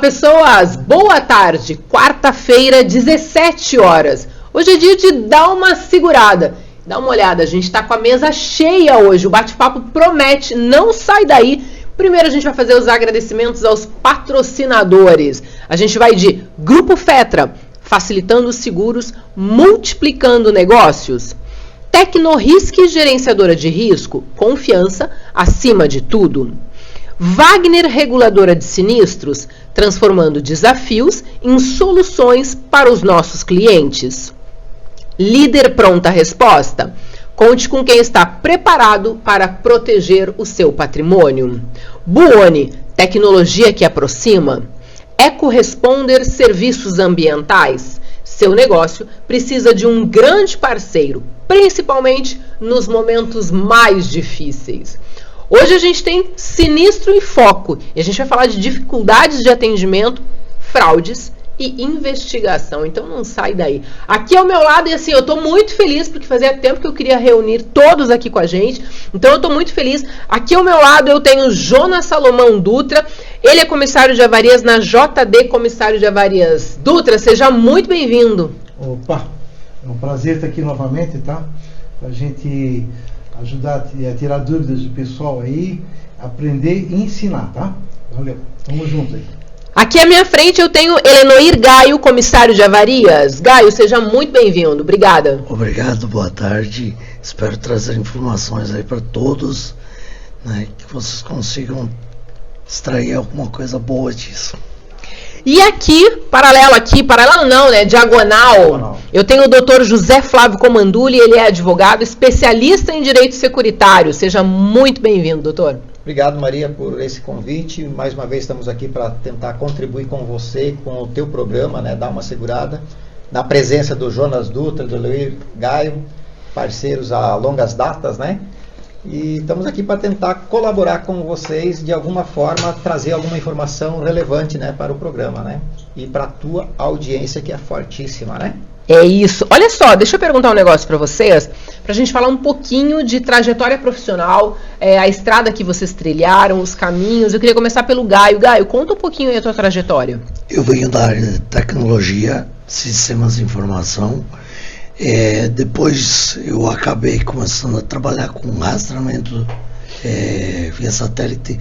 pessoas! Boa tarde! Quarta-feira, 17 horas. Hoje é dia de dar uma segurada. Dá uma olhada, a gente está com a mesa cheia hoje. O bate-papo promete, não sai daí. Primeiro a gente vai fazer os agradecimentos aos patrocinadores. A gente vai de Grupo Fetra, facilitando os seguros, multiplicando negócios. Tecnorisk, gerenciadora de risco, confiança acima de tudo. Wagner, reguladora de sinistros, transformando desafios em soluções para os nossos clientes. Líder Pronta Resposta, conte com quem está preparado para proteger o seu patrimônio. Buoni, tecnologia que aproxima. EcoResponder Serviços Ambientais, seu negócio precisa de um grande parceiro, principalmente nos momentos mais difíceis. Hoje a gente tem Sinistro em Foco e a gente vai falar de dificuldades de atendimento, fraudes e investigação. Então não sai daí. Aqui ao meu lado, e assim, eu estou muito feliz porque fazia tempo que eu queria reunir todos aqui com a gente. Então eu estou muito feliz. Aqui ao meu lado eu tenho Jonas Salomão Dutra. Ele é comissário de avarias na JD Comissário de Avarias. Dutra, seja muito bem-vindo. Opa, é um prazer estar aqui novamente, tá? Pra gente ajudar a tirar dúvidas do pessoal aí, aprender e ensinar, tá? Valeu, vamos juntos aí. Aqui à minha frente eu tenho Elenoir Gaio, comissário de avarias. Gaio, seja muito bem-vindo. Obrigada. Obrigado, boa tarde. Espero trazer informações aí para todos, né, que vocês consigam extrair alguma coisa boa disso. E aqui, paralelo não, né, diagonal, eu tenho o Dr. José Flávio Comandulli, ele é advogado, especialista em direito securitário. Seja muito bem-vindo, doutor. Obrigado, Maria, por esse convite. Mais uma vez estamos aqui para tentar contribuir com você, com o teu programa, né, dar uma segurada. Na presença do Jonas Dutra, do Elenoir Gaio, parceiros a longas datas, né? E estamos aqui para tentar colaborar com vocês, de alguma forma, trazer alguma informação relevante, né, para o programa, né? E para a tua audiência, que é fortíssima, né? É isso. Olha só, deixa eu perguntar um negócio para vocês, para a gente falar um pouquinho de trajetória profissional, a estrada que vocês trilharam, os caminhos. Eu queria começar pelo Gaio. Gaio, conta um pouquinho aí a tua trajetória. Eu venho da área de tecnologia, sistemas de informação. Depois eu acabei começando a trabalhar com rastreamento via satélite,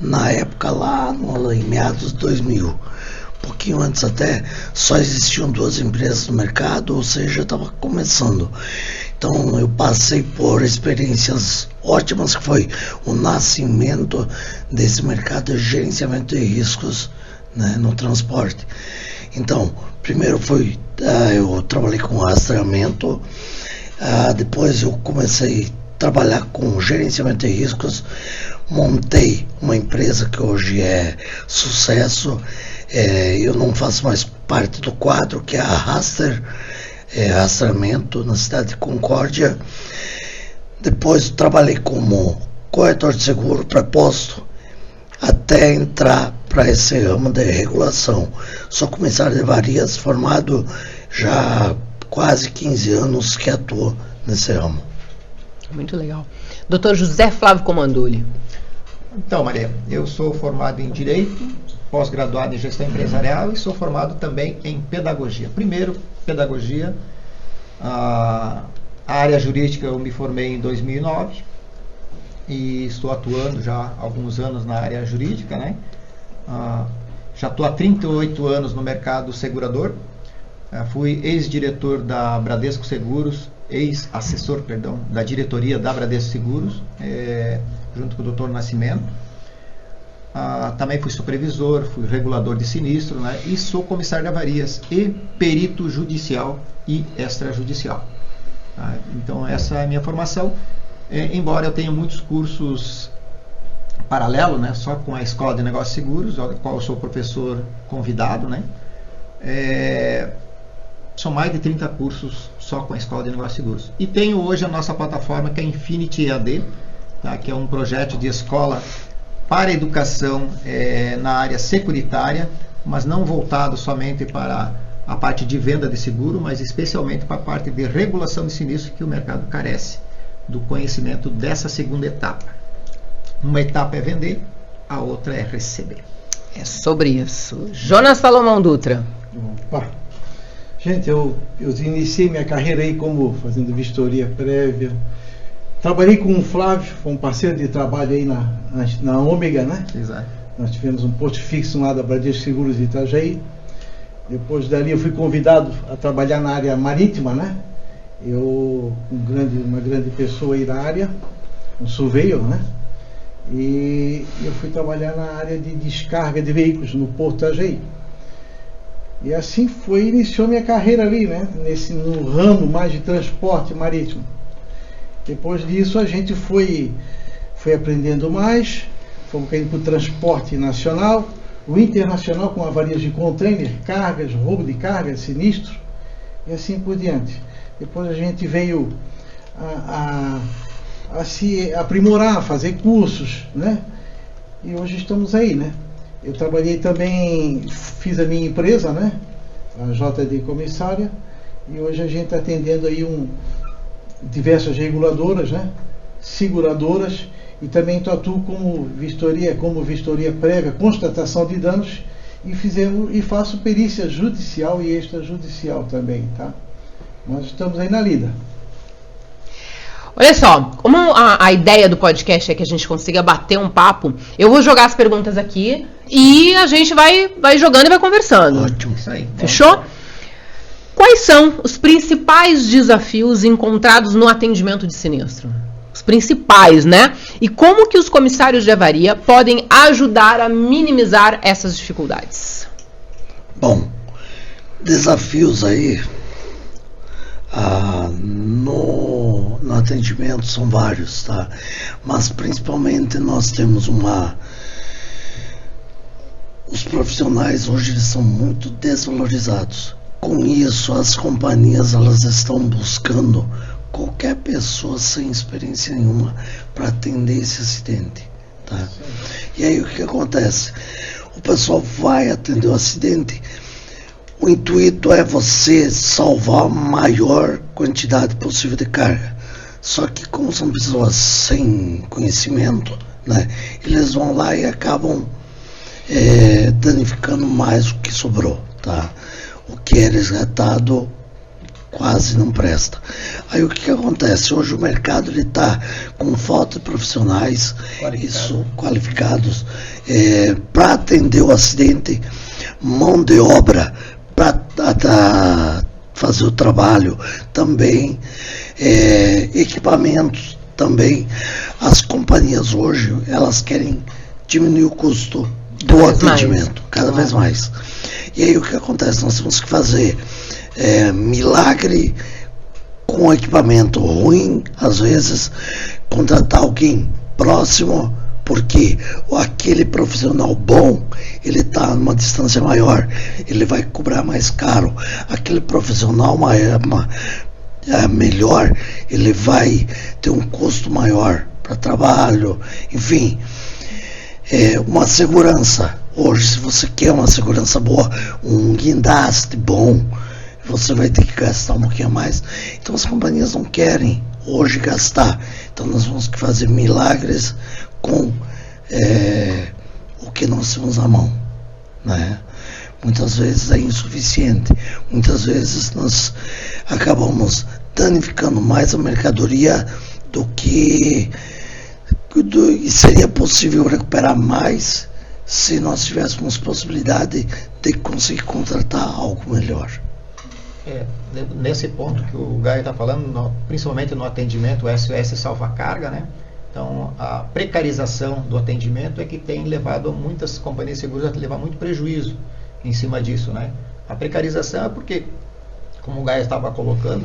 na época lá em meados de 2000. Um pouquinho antes até, só existiam 2 empresas no mercado, ou seja, estava começando. Então eu passei por experiências ótimas, que foi o nascimento desse mercado de gerenciamento de riscos, né, no transporte. Então, primeiro eu trabalhei com rastreamento, depois eu comecei a trabalhar com gerenciamento de riscos, montei uma empresa que hoje é sucesso. Eu não faço mais parte do quadro, que é a Raster, rastreamento na cidade de Concórdia. Depois trabalhei como corretor de seguro preposto, até entrar para esse ramo de regulação. Sou comissário de avarias, formado já há quase 15 anos que atuo nesse ramo. Muito legal. Dr. José Flávio Comandulli. Então, Maria, eu sou formado em Direito, pós-graduado em Gestão Empresarial e sou formado também em Pedagogia. Primeiro, Pedagogia. A área jurídica eu me formei em 2009 e estou atuando já há alguns anos na área jurídica, né? Já estou há 38 anos no mercado segurador. Fui ex-diretor da Bradesco Seguros, ex-assessor, da diretoria da Bradesco Seguros, junto com o Dr. Nascimento. Também fui supervisor, fui regulador de sinistro, né? E sou comissário de avarias e perito judicial e extrajudicial. Então essa é a minha formação. Embora eu tenha muitos cursos paralelo, né, só com a Escola de Negócios Seguros, ao qual eu sou professor convidado, né, são mais de 30 cursos só com a Escola de Negócios Seguros. E tenho hoje a nossa plataforma, que é Infinity EAD, tá, que é um projeto de escola para educação na área securitária, mas não voltado somente para a parte de venda de seguro, mas especialmente para a parte de regulação de sinistro, que o mercado carece do conhecimento dessa segunda etapa. Uma etapa é vender, a outra é receber. É sobre isso. Jonas Salomão Dutra. Opa. Gente, eu iniciei minha carreira aí como fazendo vistoria prévia. Trabalhei com o Flávio, foi um parceiro de trabalho aí na Ômega, né? Exato. Nós tivemos um posto fixo lá da Bradesco Seguros de Itajaí. Depois dali eu fui convidado a trabalhar na área marítima, né? Uma grande pessoa aí da área, um surveyor, né? E eu fui trabalhar na área de descarga de veículos no Porto Itajaí. E assim iniciou minha carreira ali, né? No ramo mais de transporte marítimo. Depois disso a gente foi aprendendo mais, fomos caindo para o transporte nacional, o internacional com avarias de container, cargas, roubo de cargas, sinistro, e assim por diante. Depois a gente veio a se aprimorar, a fazer cursos, né? E hoje estamos aí, né? Eu trabalhei também, fiz a minha empresa, né? A JD Comissária, e hoje a gente está atendendo aí diversas reguladoras, né? Seguradoras, e também atuo como vistoria prévia, constatação de danos, e faço perícia judicial e extrajudicial também, tá? Nós estamos aí na lida. Olha só, como a ideia do podcast é que a gente consiga bater um papo, eu vou jogar as perguntas aqui e a gente vai jogando e vai conversando. Ótimo. Isso aí. Fechou? Quais são os principais desafios encontrados no atendimento de sinistro? Os principais, né? E como que os comissários de avaria podem ajudar a minimizar essas dificuldades? Bom, desafios aí no atendimento são vários, tá? Mas principalmente nós temos os profissionais hoje eles são muito desvalorizados. Com isso, as companhias elas estão buscando qualquer pessoa sem experiência nenhuma para atender esse acidente, tá? E aí o que acontece? O pessoal vai atender o acidente, o intuito é você salvar a maior quantidade possível de carga. Só que como são pessoas sem conhecimento, né, eles vão lá e acabam danificando mais o que sobrou, tá? O que é resgatado quase não presta. Aí o que acontece? Hoje o mercado está com falta de profissionais qualificados para atender o acidente, mão de obra para fazer o trabalho também, equipamentos também. As companhias hoje elas querem diminuir o custo do atendimento cada vez mais. E aí o que acontece? Nós temos que fazer milagre com equipamento ruim, às vezes contratar alguém próximo, porque aquele profissional bom, ele está numa distância maior, ele vai cobrar mais caro. Aquele profissional melhor, ele vai ter um custo maior para trabalho, enfim. Uma segurança. Hoje, se você quer uma segurança boa, um guindaste bom, você vai ter que gastar um pouquinho a mais. Então as companhias não querem hoje gastar. Então nós vamos fazer milagres com o que nós temos à mão, né? Muitas vezes é insuficiente. Muitas vezes nós acabamos danificando mais a mercadoria do que seria possível recuperar mais se nós tivéssemos possibilidade de conseguir contratar algo melhor. Nesse ponto que o Gaio está falando, principalmente no atendimento, o SOS salva-carga, né? Então, a precarização do atendimento é que tem levado muitas companhias seguras a levar muito prejuízo em cima disso, né? A precarização é porque, como o Gaio estava colocando,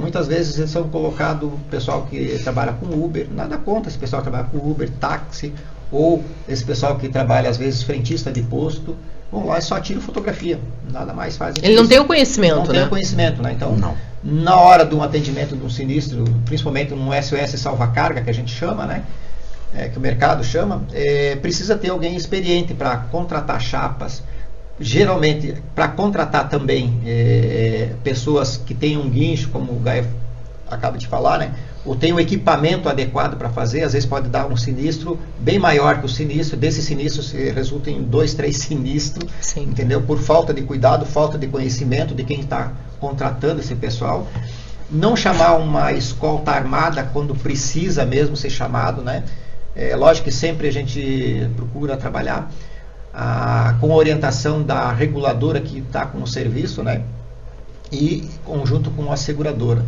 muitas vezes eles são colocados pessoal que trabalha com Uber, nada contra esse pessoal que trabalha com Uber, táxi, ou esse pessoal que trabalha às vezes frentista de posto, vão lá e só tiram fotografia, nada mais fazem. Ele não tem o conhecimento, não tem o conhecimento, né? Então, na hora de um atendimento de um sinistro, principalmente num SOS salva-carga, que a gente chama, né? Que o mercado chama, precisa ter alguém experiente para contratar chapas, geralmente para contratar também pessoas que tenham um guincho, como o Gaio acaba de falar, né? ou tem o equipamento adequado para fazer, às vezes pode dar um sinistro bem maior que o sinistro, desse sinistro resulta em 2, 3 sinistros, Sim. entendeu? Por falta de cuidado, falta de conhecimento de quem está contratando esse pessoal. Não chamar uma escolta armada quando precisa mesmo ser chamado, né? É lógico que sempre a gente procura trabalhar com a orientação da reguladora que está com o serviço, né? E conjunto com a seguradora.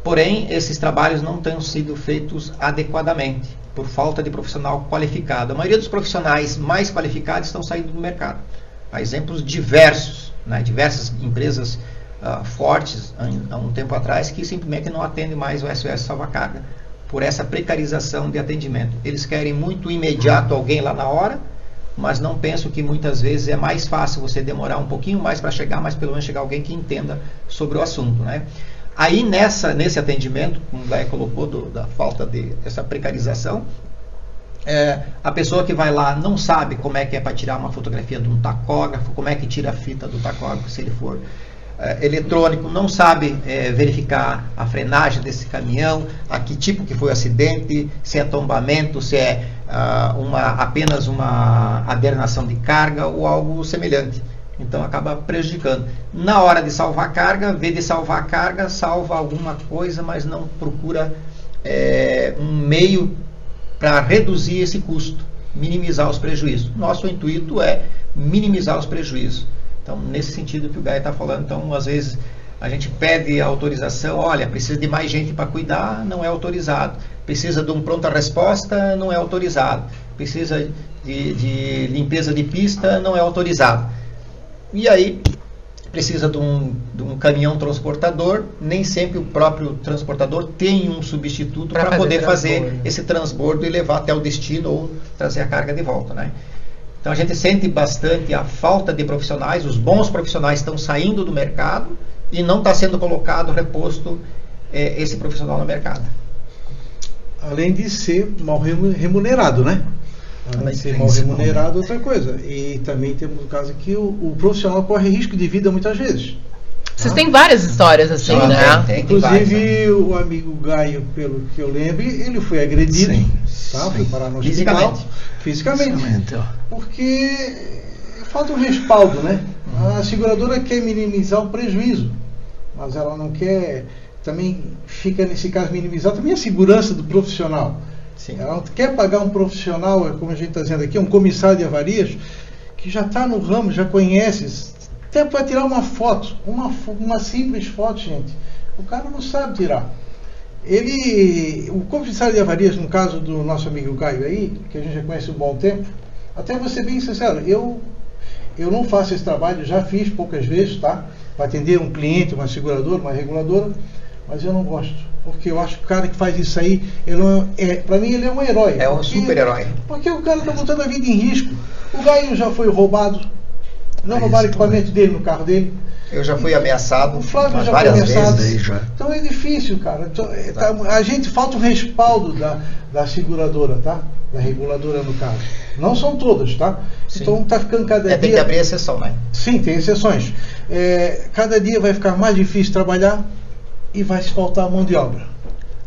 Porém, esses trabalhos não têm sido feitos adequadamente, por falta de profissional qualificado. A maioria dos profissionais mais qualificados estão saindo do mercado. Há exemplos diversos, né? Diversas empresas fortes, há um tempo atrás, que simplesmente não atendem mais o SOS Salvacarga, por essa precarização de atendimento. Eles querem muito imediato alguém lá na hora, mas não pensam que muitas vezes é mais fácil você demorar um pouquinho mais para chegar, mas pelo menos chegar alguém que entenda sobre o assunto, né? Aí nesse atendimento, como o Gaia colocou, da falta dessa precarização, a pessoa que vai lá não sabe como é que é para tirar uma fotografia de um tacógrafo, como é que tira a fita do tacógrafo se ele for eletrônico, não sabe verificar a frenagem desse caminhão, a que tipo que foi o acidente, se é tombamento, se é apenas uma aberração de carga ou algo semelhante. Então acaba prejudicando. Na hora de salvar a carga, vê de salvar a carga, salva alguma coisa, mas não procura um meio para reduzir esse custo, minimizar os prejuízos. Nosso intuito é minimizar os prejuízos. Então, nesse sentido que o Gaia está falando, então, às vezes, a gente pede autorização, olha, precisa de mais gente para cuidar, não é autorizado. Precisa de um pronta-resposta, não é autorizado. Precisa de limpeza de pista, não é autorizado. E aí, precisa de um caminhão transportador, nem sempre o próprio transportador tem um substituto para poder fazer esse transbordo e levar até o destino ou trazer a carga de volta, né? Então a gente sente bastante a falta de profissionais, os bons profissionais estão saindo do mercado e não está sendo colocado, reposto esse profissional no mercado. Além de ser mal remunerado, né? Além de ser mal remunerado, outra coisa. E também temos o caso que o profissional corre risco de vida muitas vezes. Vocês têm várias histórias assim, Sim, né? Tem Inclusive, várias, né? o amigo Gaio, pelo que eu lembro, ele foi agredido, tá? Foi parar no hospital. Fisicamente. Porque falta um respaldo, né? A seguradora quer minimizar o prejuízo, mas ela não quer, também fica nesse caso minimizar também a segurança do profissional. Sim. Ela não quer pagar um profissional, como a gente está dizendo aqui, um comissário de avarias, que já está no ramo, já conhece, até para tirar uma foto, uma simples foto, gente. O cara não sabe tirar. O comissário de avarias, no caso do nosso amigo Gaio aí, que a gente já conhece há um bom tempo, até vou ser bem sincero, eu não faço esse trabalho, já fiz poucas vezes, tá? Para atender um cliente, uma seguradora, uma reguladora, mas eu não gosto. Porque eu acho que o cara que faz isso aí, para mim ele é um herói. É um super-herói. Porque o cara está botando a vida em risco. O Gaio já foi roubado, não roubaram o equipamento dele no carro dele. Eu já fui ameaçado O Flávio já várias foi ameaçado. vezes. Então é difícil, cara. Então, a gente falta o respaldo da seguradora, tá? Da reguladora no caso. Não são todas, tá? Sim. Então está ficando cada dia... Tem que abrir exceção, né? Sim, tem exceções. Cada dia vai ficar mais difícil trabalhar e vai se faltar mão de obra.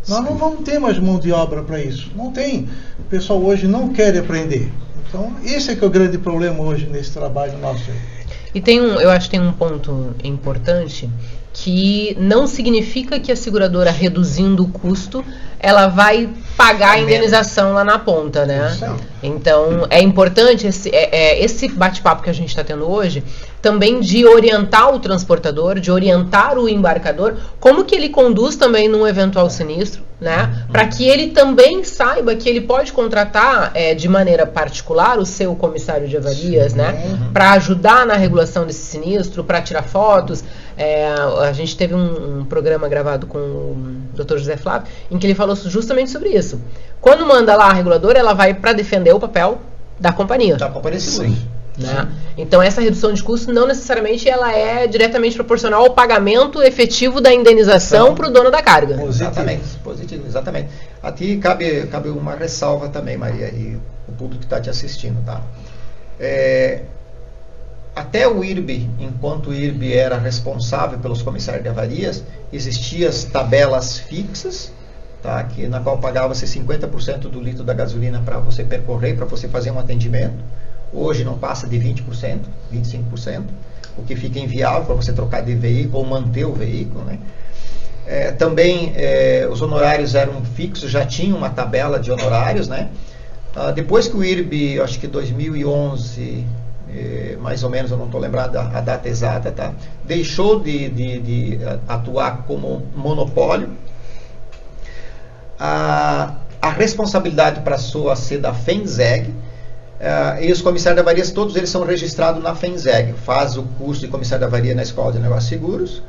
Nós não vamos ter mais mão de obra para isso. Não tem. O pessoal hoje não quer aprender. Então, esse é que é o grande problema hoje nesse trabalho nosso aí. E eu acho que tem um ponto importante, que não significa que a seguradora, reduzindo o custo, ela vai pagar a indenização lá na ponta, né? Então, é importante esse bate-papo que a gente está tendo hoje, também de orientar o transportador, de orientar o embarcador, como que ele conduz também num eventual sinistro, né? Para que ele também saiba que ele pode contratar de maneira particular o seu comissário de avarias, né? Para ajudar na regulação desse sinistro, para tirar fotos. A gente teve um programa gravado com o Dr. José Flávio, em que ele falou justamente sobre isso. Quando manda lá a reguladora, ela vai para defender o papel da companhia. Da companhia de seguros. Né? Então essa redução de custo não necessariamente ela é diretamente proporcional ao pagamento efetivo da indenização para o dono da carga. Positivo, exatamente. A ti cabe uma ressalva também, Maria, e o público que está te assistindo, tá? Até o IRB, enquanto o IRB era responsável pelos comissários de avarias, existiam as tabelas fixas tá? Na qual pagava-se 50% do litro da gasolina para você percorrer, para você fazer um atendimento. Hoje não passa de 20%, 25%, o que fica inviável para você trocar de veículo ou manter o veículo, né? Também os honorários eram fixos, já tinha uma tabela de honorários, né? Depois que o IRB, acho que 2011, mais ou menos, eu não estou lembrado a data exata, tá? Deixou de atuar como monopólio. A responsabilidade passou a ser da FENSEG, e os comissários de avarias, todos eles são registrados na FENSEG. Faz o curso de comissário de avaria na Escola de Negócios Seguros,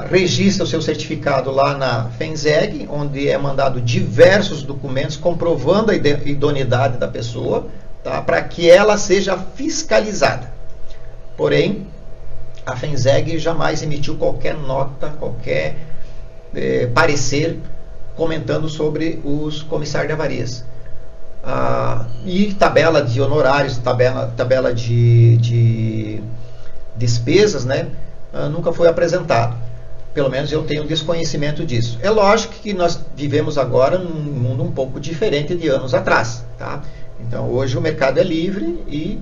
registra o seu certificado lá na FENSEG, onde é mandado diversos documentos comprovando a idoneidade da pessoa, tá, para que ela seja fiscalizada. Porém, a FENSEG jamais emitiu qualquer nota, qualquer parecer comentando sobre os comissários de avarias. E tabela de honorários, tabela de despesas, né? Nunca foi apresentado. Pelo menos eu tenho desconhecimento disso. É lógico que nós vivemos agora num mundo um pouco diferente de anos atrás, tá? Então hoje o mercado é livre e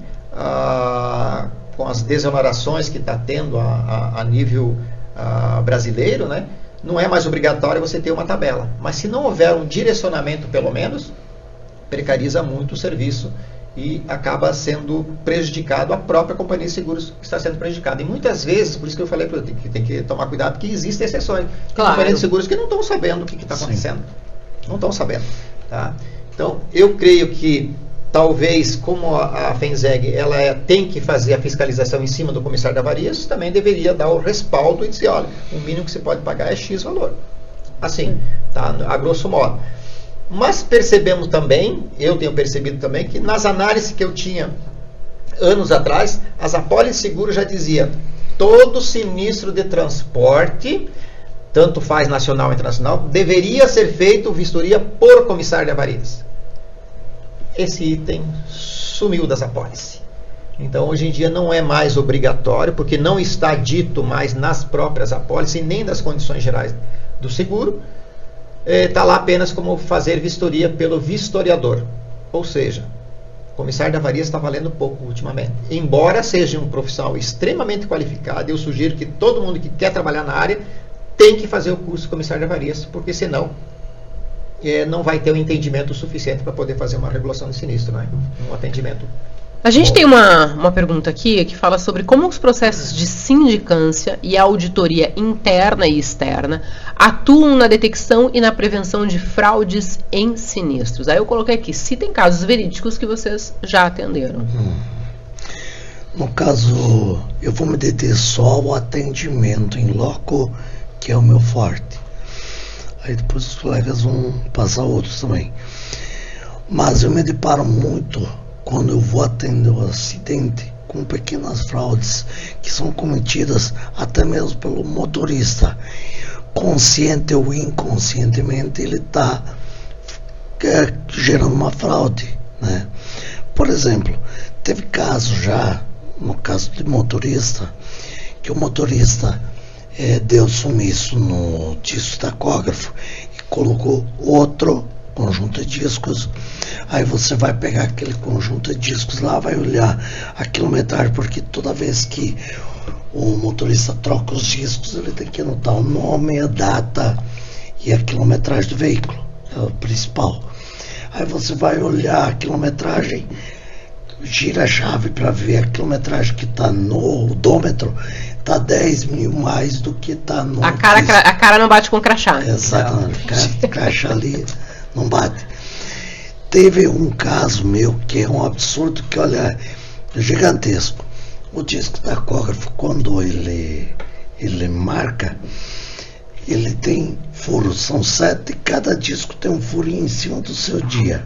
com as desonerações que está tendo a nível brasileiro, né? Não é mais obrigatório você ter uma tabela. Mas se não houver um direcionamento, pelo menos, precariza muito o serviço e acaba sendo prejudicado a própria companhia de seguros que está sendo prejudicada. E muitas vezes, por isso que eu falei que tem que tomar cuidado, porque existem exceções. Claro. Companhias de seguros que não estão sabendo o que está acontecendo. Não estão sabendo. Tá? Então, eu creio que talvez, como a FENSEG tem que fazer a fiscalização em cima do comissário de avarias, também deveria dar o respaldo e dizer, olha, o mínimo que você pode pagar é X valor. Assim, tá? A grosso modo. Mas percebemos também, eu tenho percebido também, que nas análises que eu tinha anos atrás, as apólices de seguro já dizia, todo sinistro de transporte, tanto faz nacional ou internacional, deveria ser feito vistoria por comissário de avarias. Esse item sumiu das apólices. Então, hoje em dia não é mais obrigatório, porque não está dito mais nas próprias apólices e nem nas condições gerais do seguro. Está lá apenas como fazer vistoria pelo vistoriador. Ou seja, o comissário de avarias está valendo pouco ultimamente. Embora seja um profissional extremamente qualificado, eu sugiro que todo mundo que quer trabalhar na área tem que fazer o curso de comissário de avarias, porque senão não vai ter o entendimento suficiente para poder fazer uma regulação de sinistro, né? Um atendimento. A gente tem uma pergunta aqui que fala sobre como os processos de sindicância e a auditoria interna e externa atuam na detecção e na prevenção de fraudes em sinistros. Aí eu coloquei aqui, citem casos verídicos que vocês já atenderam. No caso, eu vou me deter só ao atendimento em loco, que é o meu forte. Aí depois os colegas vão passar outros também. Mas eu me deparo muito quando eu vou atender o acidente com pequenas fraudes que são cometidas até mesmo pelo motorista. Consciente ou inconscientemente ele está gerando uma fraude, né? Por exemplo, teve caso já, no caso de motorista, que o motorista deu sumiço no disco tacógrafo e colocou outro conjunto de discos. Aí você vai pegar aquele conjunto de discos lá, vai olhar a quilometragem, porque toda vez que o motorista troca os discos, ele tem que anotar o nome, a data e a quilometragem do veículo, é o principal. Aí você vai olhar a quilometragem, gira a chave para ver a quilometragem que está no odômetro, está 10 mil mais do que está no... A cara não bate com o crachá. Exatamente, crachá ali não bate. Teve um caso meu que é um absurdo, que olha, é gigantesco. O disco tacógrafo, quando ele marca, ele tem furos, são 7, cada disco tem um furinho em cima do seu dia.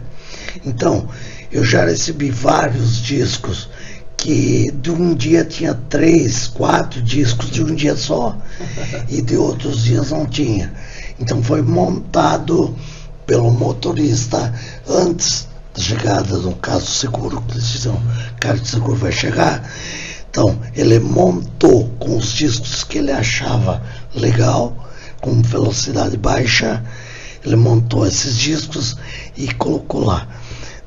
Então, eu já recebi vários discos que de um dia tinha 3, 4 discos de um dia só, e de outros dias não tinha. Então foi montado pelo motorista antes da chegada, no caso seguro, que eles dizem, o cara de seguro vai chegar. Então ele montou com os discos que ele achava legal, com velocidade baixa, ele montou esses discos e colocou lá.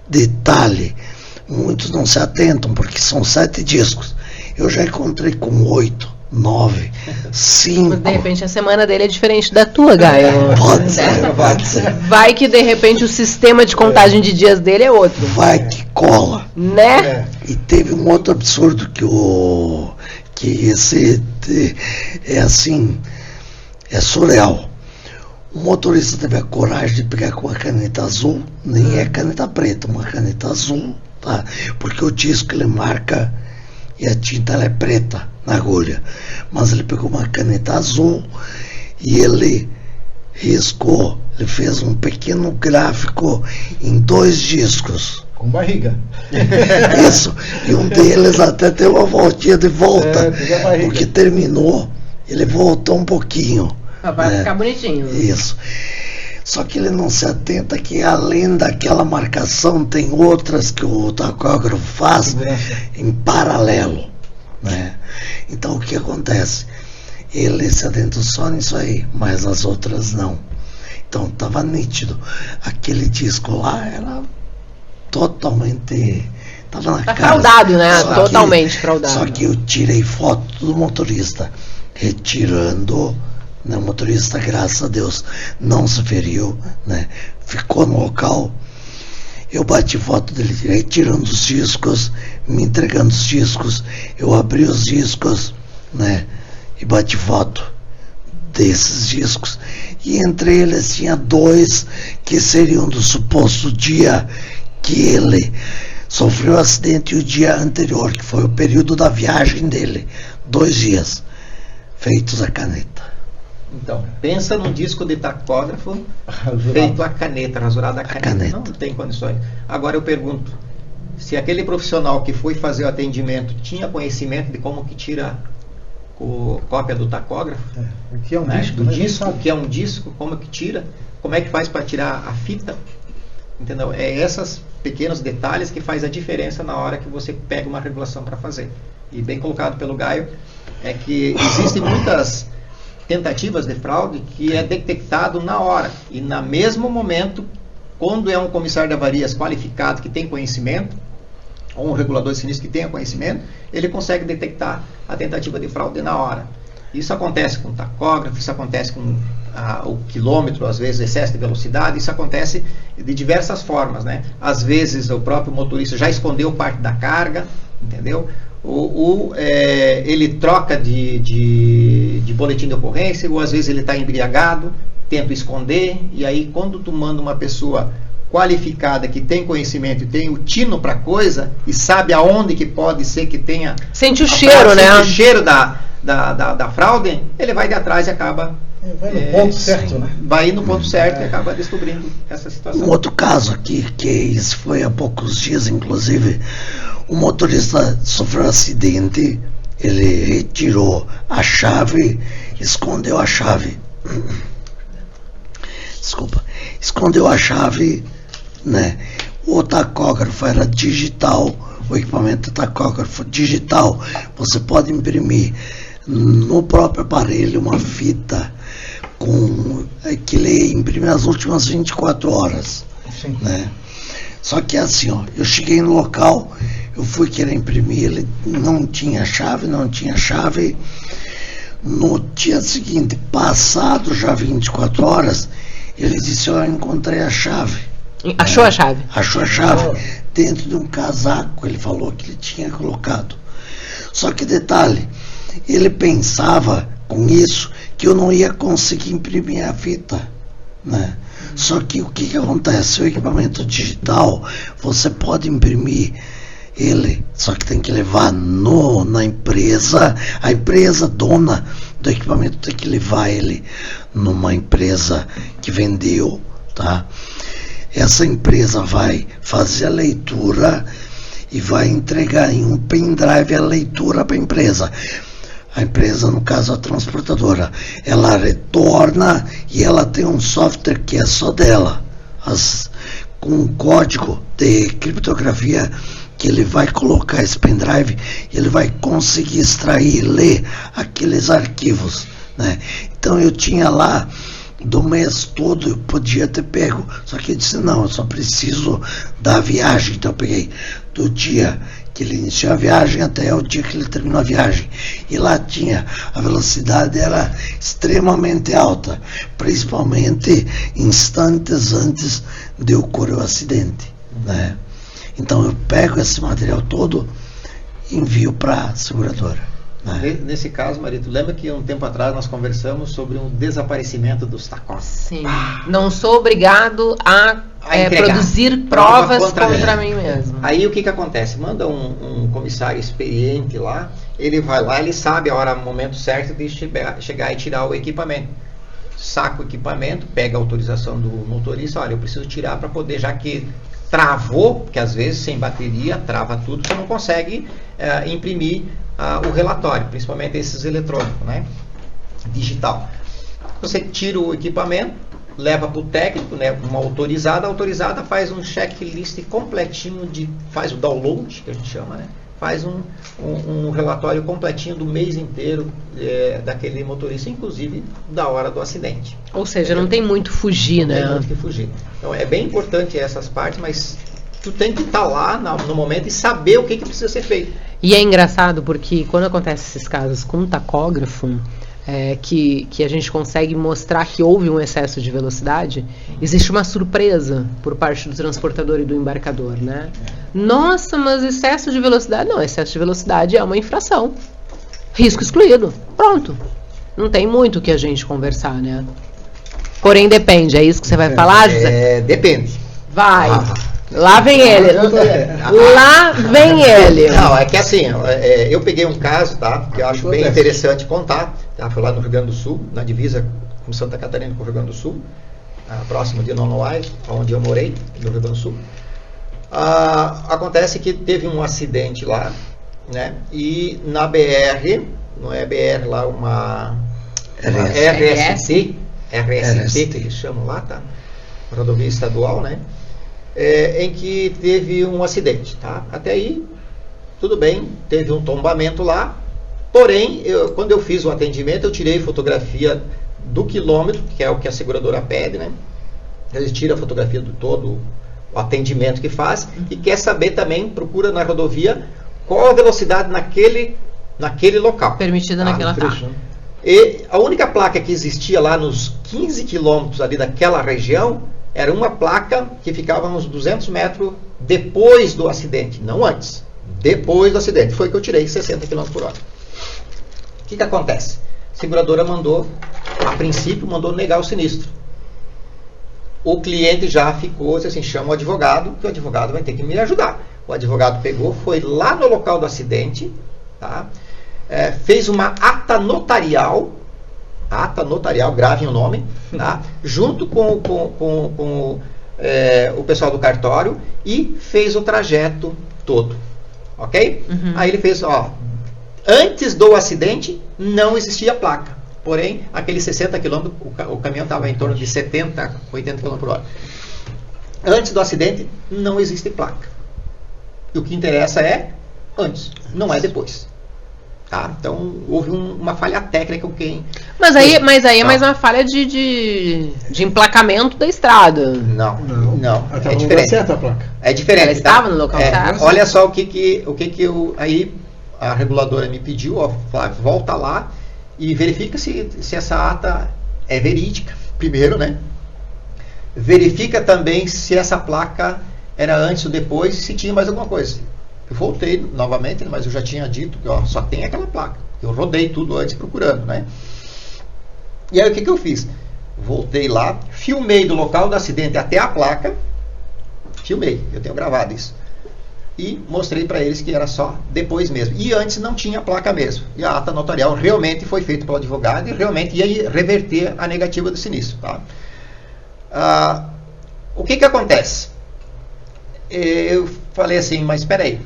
Detalhe, muitos não se atentam porque são 7 discos. Eu já encontrei com 8, 9, 5. De repente a semana dele é diferente da tua, Gaio. Pode ser, pode ser. Vai que de repente o sistema de contagem de dias dele é outro. Vai que cola. Né? E teve um outro absurdo que esse é assim, é surreal. O motorista teve a coragem de pegar com a caneta azul, nem é caneta preta, uma caneta azul, tá? Porque o disco ele marca e a tinta ela é preta na agulha. Mas ele pegou uma caneta azul e ele riscou, ele fez um pequeno gráfico em 2 discos. Com barriga. Isso, e um deles até tem uma voltinha de volta, porque terminou, ele voltou um pouquinho. Vai ficar bonitinho. Isso. Só que ele não se atenta que além daquela marcação tem outras que o tacógrafo faz em paralelo, né? Então o que acontece? Ele se atenta só nisso aí, mas as outras não. Então estava nítido. Aquele disco lá era totalmente... Tava na cara. Fraudado, né? Só Totalmente fraudado. Só que eu tirei foto do motorista, retirando... O motorista, graças a Deus, não se feriu, né? Ficou no local. Eu bati foto dele retirando os discos, me entregando os discos. Eu abri os discos, né? E bati foto desses discos. E entre eles tinha 2 que seriam do suposto dia que ele sofreu o acidente e o dia anterior, que foi o período da viagem dele. 2 dias feitos a caneta. Então, pensa num disco de tacógrafo feito a caneta, rasurado a caneta. Não tem condições. Agora eu pergunto, se aquele profissional que foi fazer o atendimento tinha conhecimento de como que tira cópia do tacógrafo, o que é um né? disco, do né? disco, o que é um disco, como que tira, como é que faz para tirar a fita, entendeu? É esses pequenos detalhes que faz a diferença na hora que você pega uma regulação para fazer. E bem colocado pelo Gaio, é que existem muitas tentativas de fraude que é detectado na hora e no mesmo momento, quando é um comissário de avarias qualificado que tem conhecimento, ou um regulador de sinistro que tenha conhecimento, ele consegue detectar a tentativa de fraude na hora. Isso acontece com tacógrafo, isso acontece com o quilômetro, às vezes excesso de velocidade, isso acontece de diversas formas, né? Às vezes o próprio motorista já escondeu parte da carga, entendeu? Ele troca de boletim de ocorrência, ou às vezes ele está embriagado, tenta esconder, e aí quando tu manda uma pessoa qualificada, que tem conhecimento e tem o tino para coisa, e sabe aonde que pode ser que tenha... Sente o cheiro, né? Sente o cheiro da fraude, ele vai de atrás e acaba... Vai no ponto certo, né? Vai no ponto certo e acaba descobrindo essa situação. Um outro caso aqui, que isso foi há poucos dias, inclusive, o motorista sofreu um acidente, ele retirou a chave, escondeu a chave. Desculpa. Escondeu a chave, né? O tacógrafo era digital, o equipamento tacógrafo digital. Você pode imprimir no próprio aparelho uma fita que ele imprime as últimas 24 horas. Sim. Né? Só que assim, ó, eu cheguei no local, eu fui querer imprimir, ele não tinha chave. No dia seguinte, passado já 24 horas, ele disse, eu encontrei a chave. Achou a chave? Achou a chave dentro de um casaco, ele falou que ele tinha colocado. Só que detalhe, ele pensava com isso que eu não ia conseguir imprimir a fita, né? Só que o que acontece? O equipamento digital, você pode imprimir ele, só que tem que levar na empresa, a empresa dona do equipamento tem que levar ele numa empresa que vendeu, tá? Essa empresa vai fazer a leitura e vai entregar em um pendrive a leitura para a empresa. A empresa, no caso a transportadora, ela retorna e ela tem um software que é só dela, com um código de criptografia que ele vai colocar esse pendrive e ele vai conseguir extrair e ler aqueles arquivos, né? Então eu tinha lá do mês todo eu podia ter pego, só que eu disse, não, eu só preciso da viagem. Então eu peguei do dia que ele iniciou a viagem até o dia que ele terminou a viagem, e lá tinha, a velocidade era extremamente alta, principalmente instantes antes de ocorrer o acidente, né? Então eu pego esse material todo e envio para a seguradora, né? Nesse caso, Marito, lembra que um tempo atrás nós conversamos sobre um desaparecimento dos tacos? Sim. Não sou obrigado a produzir prova provas contra mim mesmo. Aí o que acontece? Manda um comissário experiente lá, ele vai lá, ele sabe a hora, o momento certo de chegar e tirar o equipamento. Saca o equipamento, pega a autorização do motorista, olha, eu preciso tirar para poder, já que travou, porque às vezes sem bateria trava tudo, você não consegue imprimir o relatório, principalmente esses eletrônicos, né? Digital. Você tira o equipamento, leva para o técnico, né? Uma autorizada, a autorizada faz um checklist completinho, faz o download, que a gente chama, né? Faz um relatório completinho do mês inteiro daquele motorista, inclusive da hora do acidente. Ou seja, não tem muito fugir, né? Não tem muito que fugir. Então é bem importante essas partes, mas tu tem que estar lá no momento e saber o que precisa ser feito. E é engraçado porque quando acontecem esses casos com tacógrafo, que a gente consegue mostrar que houve um excesso de velocidade, existe uma surpresa por parte do transportador e do embarcador, né? Nossa, mas excesso de velocidade? Não, excesso de velocidade é uma infração. Risco excluído. Pronto. Não tem muito o que a gente conversar, né? Porém, depende. É isso que você vai falar, José? Depende. Vai. Lá vem ele. Lá vem ele. Não, é que assim, eu peguei um caso, tá? Que eu acho bem interessante contar. Tá? Foi lá no Rio Grande do Sul, na divisa com Santa Catarina com o Rio Grande do Sul, próximo de Nonoai, onde eu morei, no Rio Grande do Sul. Acontece que teve um acidente lá, né? E na BR, não é BR lá, uma RST, que eles chamam lá, tá? Rodovia estadual, né? Em que teve um acidente, tá? Até aí, tudo bem, teve um tombamento lá, porém, quando eu fiz o atendimento, eu tirei fotografia do quilômetro, que é o que a seguradora pede, né? Eles tiram a fotografia do todo o atendimento que faz e quer saber também, procura na rodovia qual a velocidade naquele local. Permitida naquela taxa. E a única placa que existia lá nos 15 quilômetros ali daquela região era uma placa que ficava uns 200 metros depois do acidente, não antes. Depois do acidente. Foi que eu tirei 60 km por hora. O que acontece? A seguradora a princípio, mandou negar o sinistro. O cliente já ficou, assim, chama o advogado, que o advogado vai ter que me ajudar. O advogado pegou, foi lá no local do acidente, tá? Fez uma ata notarial, gravem o nome, tá? Junto com o pessoal do cartório e fez o trajeto todo, ok? Uhum. Aí ele fez, antes do acidente não existia placa, porém aqueles 60 km, o caminhão estava em torno de 70, 80 km por hora. Antes do acidente não existe placa. E o que interessa é antes, não é depois. Tá? Então houve uma falha técnica com quem. Mas aí é mais uma falha de emplacamento da estrada. Não. É diferente. Certa a placa. É diferente. Ela estava no local certo. Olha só o que aí a reguladora me pediu, Flávio, volta lá e verifica se essa ata é verídica, primeiro, né? Verifica também se essa placa era antes ou depois, se tinha mais alguma coisa. Eu voltei novamente, mas eu já tinha dito que só tem aquela placa. Eu rodei tudo antes procurando, né? E aí o que eu fiz? Voltei lá, filmei do local do acidente até a placa, filmei, eu tenho gravado isso. E mostrei para eles que era só depois mesmo. E antes não tinha placa mesmo. E a ata notarial realmente foi feita pelo advogado e realmente ia reverter a negativa do sinistro. Tá? O que acontece? Eu falei assim, mas espera aí.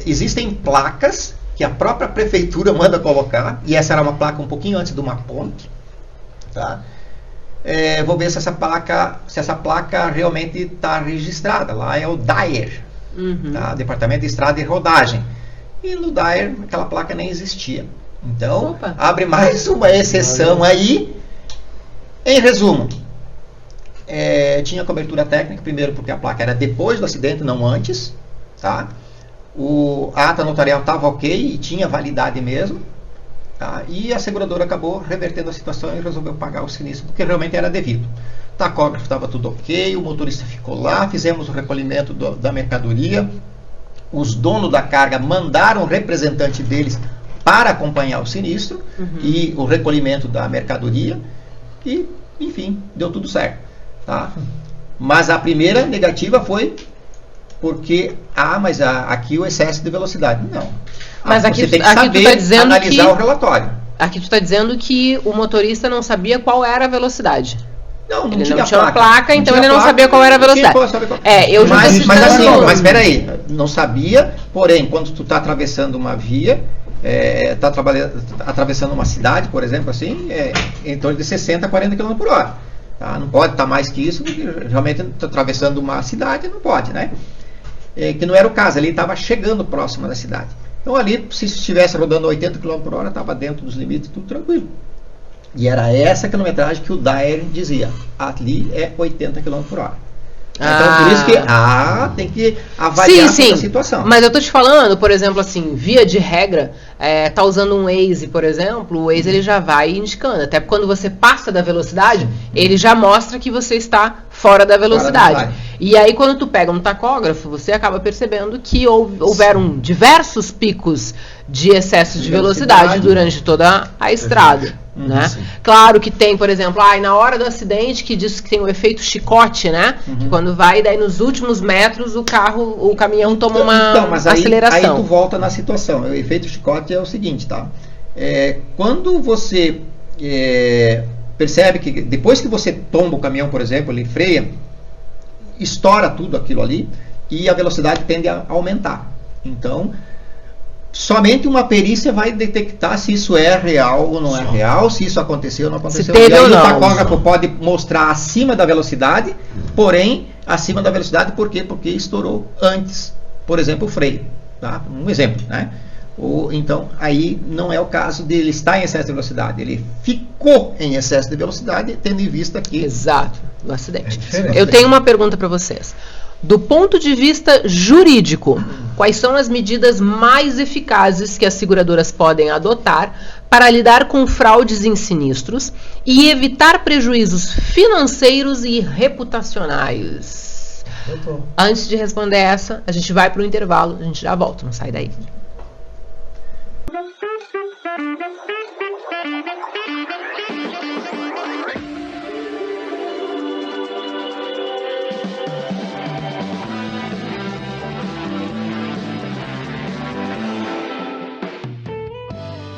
Existem placas que a própria prefeitura manda colocar, e essa era uma placa um pouquinho antes de uma ponte, tá? Vou ver se essa placa realmente está registrada. Lá é o DAER, tá? Departamento de Estrada e Rodagem. E no DAER aquela placa nem existia. Então, abre mais uma exceção aí, Em resumo, tinha cobertura técnica, primeiro porque a placa era depois do acidente, não antes, tá? A ata notarial estava ok e tinha validade mesmo, tá? E a seguradora acabou revertendo a situação e resolveu pagar o sinistro, porque realmente era devido. O tacógrafo estava tudo ok, o motorista ficou lá, fizemos o recolhimento da mercadoria, os donos da carga mandaram o representante deles para acompanhar o sinistro e o recolhimento da mercadoria e, enfim, deu tudo certo, tá? Mas a primeira negativa foi porque, mas aqui o excesso de velocidade. Não. Mas aqui, você tem que aqui saber tu tá dizendo analisar o relatório. Aqui tu está dizendo que o motorista não sabia qual era a velocidade. Não Ele tinha não tinha placa. placa, então ele não sabia qual era a velocidade. Mas peraí, não sabia, porém, quando tu está atravessando uma via, está atravessando uma cidade, por exemplo, assim, em torno de 60 a 40 km por hora. Tá? Não pode estar mais que isso, porque realmente está atravessando uma cidade, não pode, né? Que não era o caso, ele estava chegando próximo da cidade. Então ali, se estivesse rodando 80 km por hora, estava dentro dos limites, tudo tranquilo. E era essa quilometragem que o Daer dizia, ali é 80 km por hora. Então, por isso que tem que avaliar essa situação. Mas eu tô te falando, por exemplo, assim, via de regra, tá usando um Waze, por exemplo, o Waze ele já vai indicando. Até quando você passa da velocidade, ele já mostra que você está fora da velocidade. E aí, quando tu pega um tacógrafo, você acaba percebendo que houveram diversos picos de excesso de velocidade durante toda a estrada. Né? Claro que tem, por exemplo, na hora do acidente que diz que tem o efeito chicote, né? Que quando vai, daí nos últimos metros o caminhão toma uma aceleração. Aí tu volta na situação. O efeito chicote é o seguinte, tá? Quando você percebe que depois que você tomba o caminhão, por exemplo, ele freia, estoura tudo aquilo ali e a velocidade tende a aumentar. Então, somente uma perícia vai detectar se isso é real ou não é real, se isso aconteceu ou não aconteceu. Se teve e aí ou não. O tacógrafo pode mostrar acima da velocidade, porém, acima da velocidade por quê? Porque estourou antes, por exemplo, o freio. Tá? Um exemplo, né? Então, aí não é o caso dele estar em excesso de velocidade. Ele ficou em excesso de velocidade, tendo em vista que... Exato, no acidente. Eu tenho uma pergunta para vocês. Do ponto de vista jurídico, quais são as medidas mais eficazes que as seguradoras podem adotar para lidar com fraudes em sinistros e evitar prejuízos financeiros e reputacionais? Antes de responder essa, a gente vai para o intervalo, a gente já volta, não sai daí.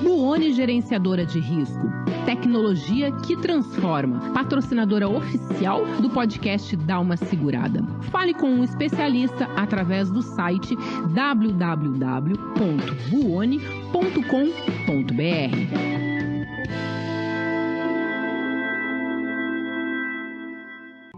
Buoni Gerenciadora de Risco, tecnologia que transforma, patrocinadora oficial do podcast Dá Uma Segurada. Fale com um especialista através do site www.buoni.com.br.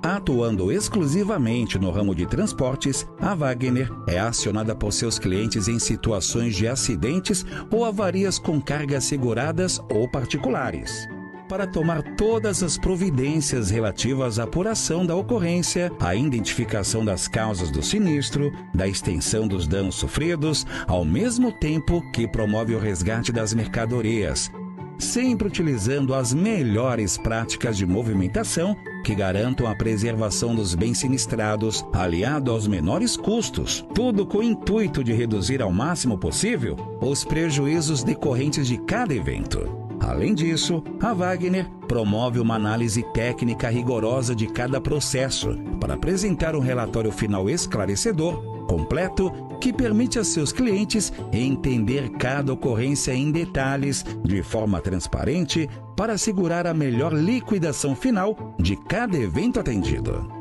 Atuando exclusivamente no ramo de transportes, a Wagner é acionada por seus clientes em situações de acidentes ou avarias com cargas seguradas ou particulares. Para tomar todas as providências relativas à apuração da ocorrência, à identificação das causas do sinistro, da extensão dos danos sofridos, ao mesmo tempo que promove o resgate das mercadorias, sempre utilizando as melhores práticas de movimentação que garantam a preservação dos bens sinistrados, aliado aos menores custos, tudo com o intuito de reduzir ao máximo possível os prejuízos decorrentes de cada evento. Além disso, a Wagner promove uma análise técnica rigorosa de cada processo para apresentar um relatório final esclarecedor, completo, que permite a seus clientes entender cada ocorrência em detalhes, de forma transparente, para assegurar a melhor liquidação final de cada evento atendido.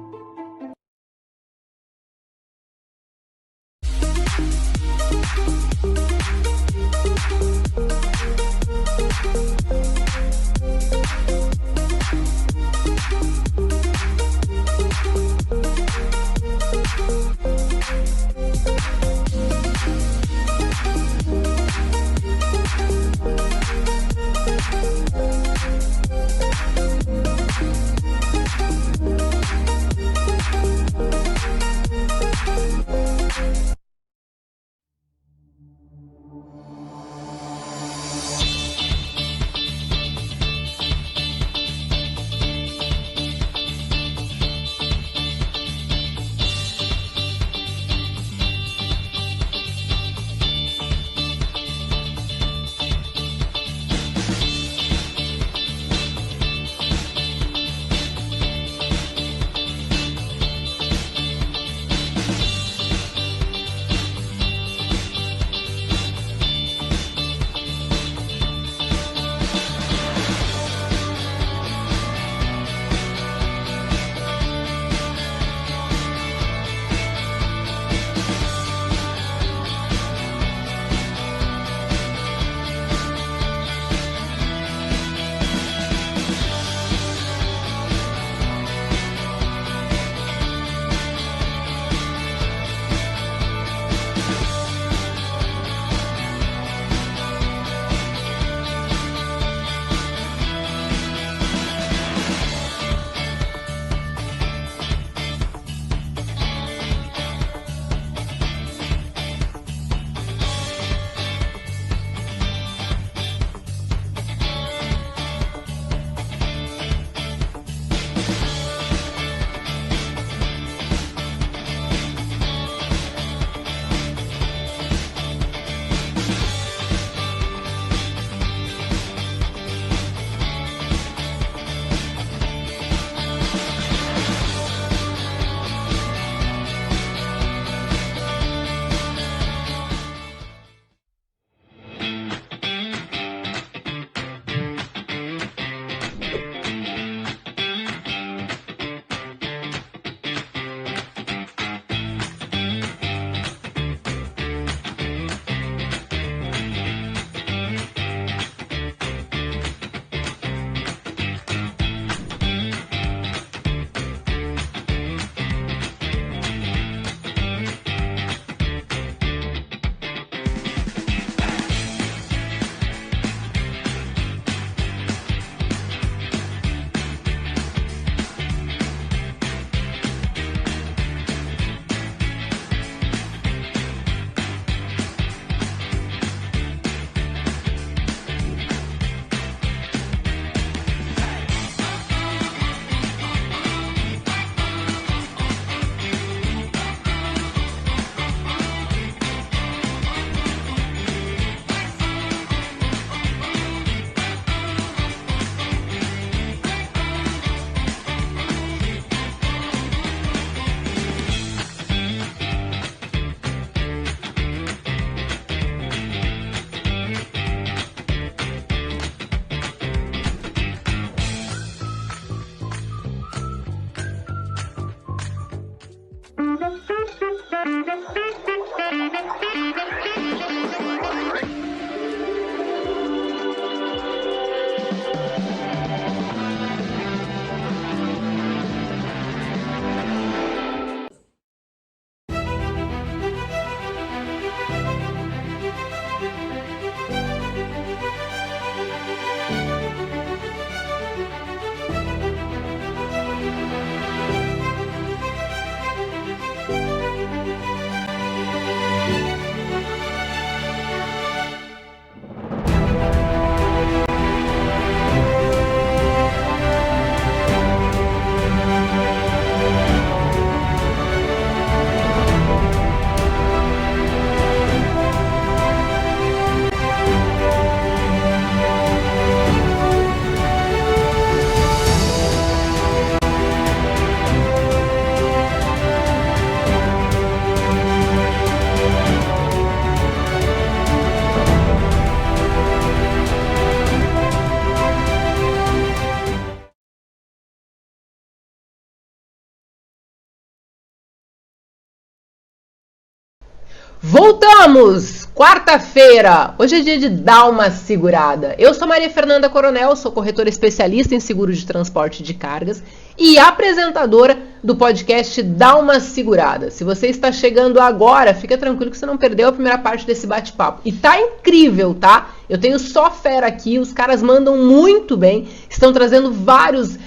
Voltamos! Quarta-feira! Hoje é dia de dar uma segurada. Eu sou Maria Fernanda Coronel, sou corretora especialista em seguro de transporte de cargas e apresentadora do podcast Dá uma Segurada. Se você está chegando agora, fica tranquilo que você não perdeu a primeira parte desse bate-papo. E tá incrível, tá? Eu tenho só fera aqui, os caras mandam muito bem, estão trazendo vários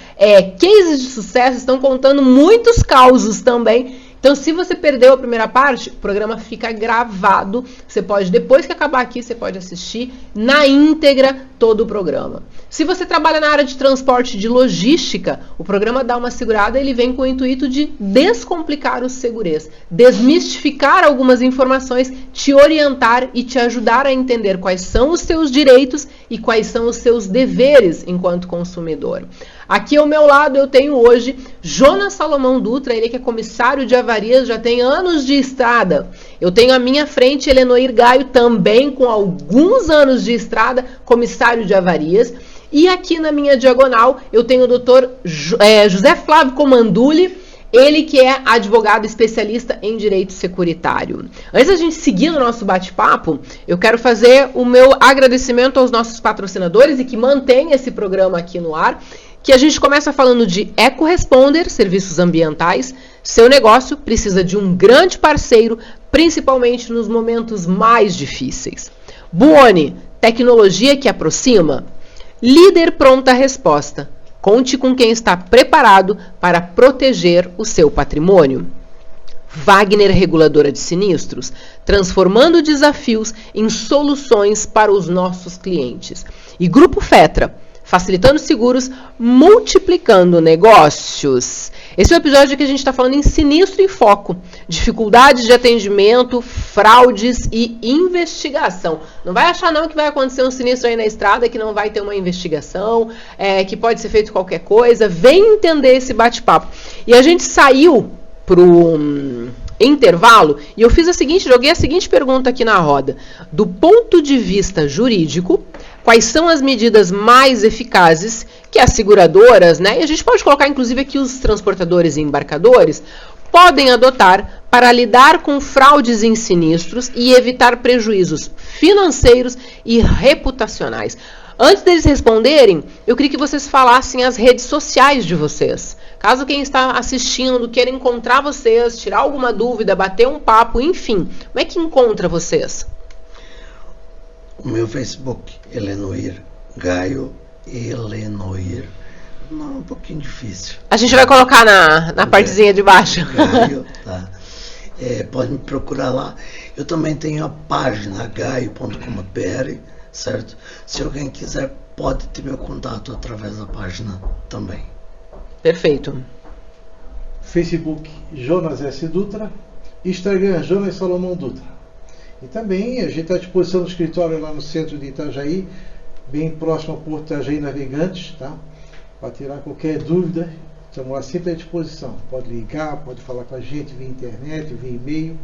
cases de sucesso, estão contando muitos causos também. Então, se você perdeu a primeira parte, o programa fica gravado. Você pode, depois que acabar aqui, você pode assistir na íntegra todo o programa. Se você trabalha na área de transporte de logística, o programa Dá uma Segurada, ele vem com o intuito de descomplicar os segurês, desmistificar algumas informações, te orientar e te ajudar a entender quais são os seus direitos e quais são os seus deveres enquanto consumidor. Aqui ao meu lado eu tenho hoje Jonas Salomão Dutra, ele que é comissário de avarias, já tem anos de estrada. Eu tenho à minha frente Helenoir Gaio, também com alguns anos de estrada, comissário de avarias. E aqui na minha diagonal eu tenho o doutor José Flávio Comandulli, ele que é advogado especialista em direito securitário. Antes da gente seguir no nosso bate-papo, eu quero fazer o meu agradecimento aos nossos patrocinadores e que mantêm esse programa aqui no ar, que a gente começa falando de EcoResponder, serviços ambientais. Seu negócio precisa de um grande parceiro, principalmente nos momentos mais difíceis. Buoni, tecnologia que aproxima. Líder Pronta Resposta. Conte com quem está preparado para proteger o seu patrimônio. Wagner Reguladora de Sinistros, transformando desafios em soluções para os nossos clientes. E Grupo Fetra, facilitando seguros, multiplicando negócios. Esse é o episódio que a gente está falando em sinistro em foco, dificuldades de atendimento, fraudes e investigação. Não vai achar não que vai acontecer um sinistro aí na estrada, que não vai ter uma investigação, que pode ser feito qualquer coisa. Vem entender esse bate-papo. E a gente saiu pro intervalo e eu fiz joguei a seguinte pergunta aqui na roda. Do ponto de vista jurídico, quais são as medidas mais eficazes que as seguradoras, e a gente pode colocar inclusive aqui os transportadores e embarcadores, podem adotar para lidar com fraudes em sinistros e evitar prejuízos financeiros e reputacionais? Antes deles responderem, eu queria que vocês falassem as redes sociais de vocês. Caso quem está assistindo queira encontrar vocês, tirar alguma dúvida, bater um papo, enfim, como é que encontra vocês? O meu Facebook, Helenoir Gaio, Helenoir. Não, é um pouquinho difícil. A gente vai colocar na partezinha de baixo. Gaio, tá. Pode me procurar lá. Eu também tenho a página gaio.com.br, certo? Se alguém quiser, pode ter meu contato através da página também. Perfeito. Facebook, Jonas S. Dutra. Instagram, Jonas Salomão Dutra. E também a gente está à disposição do escritório lá no centro de Itajaí, bem próximo ao Porto Itajaí Navegantes, tá? Para tirar qualquer dúvida, estamos lá sempre à disposição. Pode ligar, pode falar com a gente via internet, via e-mail.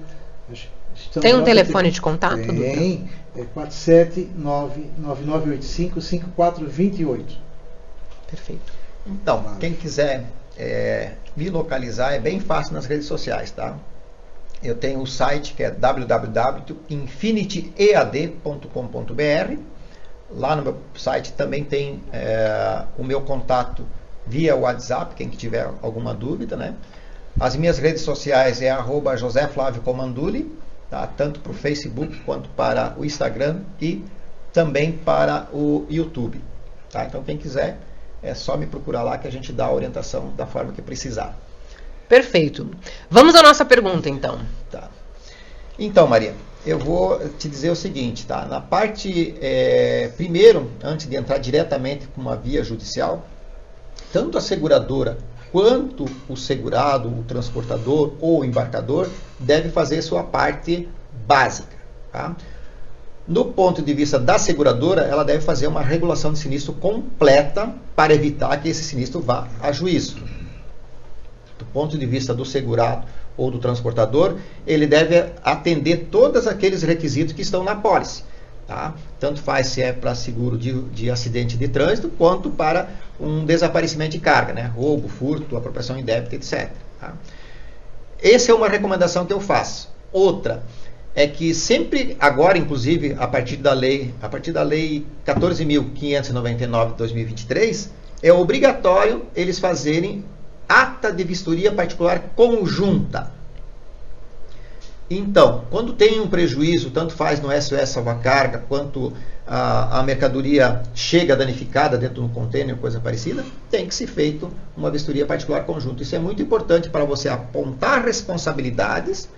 Tem um telefone de contato? Tem, é 479-9985-5428. Perfeito. Então, quem quiser me localizar é bem fácil nas redes sociais, tá? eu tenho o site que é www.infinityead.com.br. Lá no meu site também tem o meu contato via WhatsApp, quem tiver alguma dúvida, né? As minhas redes sociais é @JoséFlávioComanduli, tá? Tanto para o Facebook quanto para o Instagram e também para o YouTube. Tá? Então quem quiser é só me procurar lá que a gente dá a orientação da forma que precisar. Perfeito. Vamos à nossa pergunta, então. Tá. Então, Maria, eu vou te dizer o seguinte, tá? Na parte, primeiro, antes de entrar diretamente com uma via judicial, tanto a seguradora quanto o segurado, o transportador ou o embarcador deve fazer sua parte básica. Tá? No ponto de vista da seguradora, ela deve fazer uma regulação de sinistro completa para evitar que esse sinistro vá a juízo. Do ponto de vista do segurado ou do transportador, ele deve atender todos aqueles requisitos que estão na pólice. Tá? Tanto faz se é para seguro de acidente de trânsito, quanto para um desaparecimento de carga, né? Roubo, furto, apropriação indébita, etc. Tá? Essa é uma recomendação que eu faço. Outra é que sempre, agora inclusive, a partir da lei 14.599 de 2023, é obrigatório eles fazerem ata de vistoria particular conjunta. Então, quando tem um prejuízo, tanto faz no SOS salva-carga, quanto a mercadoria chega danificada dentro do container, coisa parecida, tem que ser feito uma vistoria particular conjunta. Isso é muito importante para você apontar responsabilidades,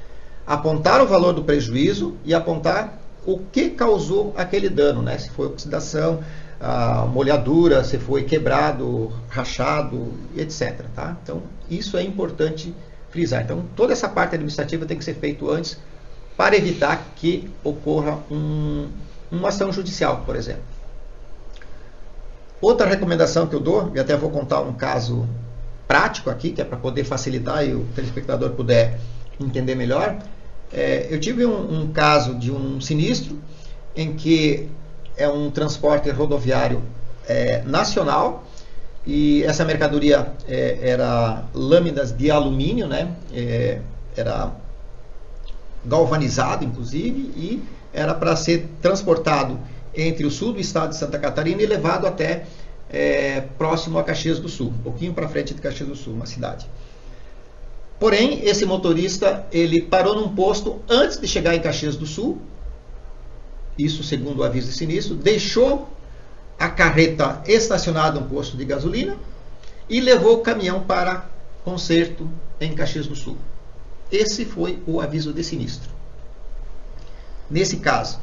apontar o valor do prejuízo e apontar o que causou aquele dano, né? Se foi oxidação, molhadura, se foi quebrado, rachado, etc. Tá? Então, isso é importante frisar. Então, toda essa parte administrativa tem que ser feita antes para evitar que ocorra uma ação judicial, por exemplo. Outra recomendação que eu dou, e até vou contar um caso prático aqui, que é para poder facilitar e o telespectador puder entender melhor. Eu tive um caso de um sinistro em que é um transporte rodoviário nacional, e essa mercadoria era lâminas de alumínio, né? Era galvanizado, inclusive, e era para ser transportado entre o sul do estado de Santa Catarina e levado até próximo a Caxias do Sul, um pouquinho para frente de Caxias do Sul, uma cidade. Porém, esse motorista, ele parou num posto antes de chegar em Caxias do Sul, isso segundo o aviso de sinistro, deixou a carreta estacionada no posto de gasolina e levou o caminhão para conserto em Caxias do Sul. Esse foi o aviso de sinistro. Nesse caso,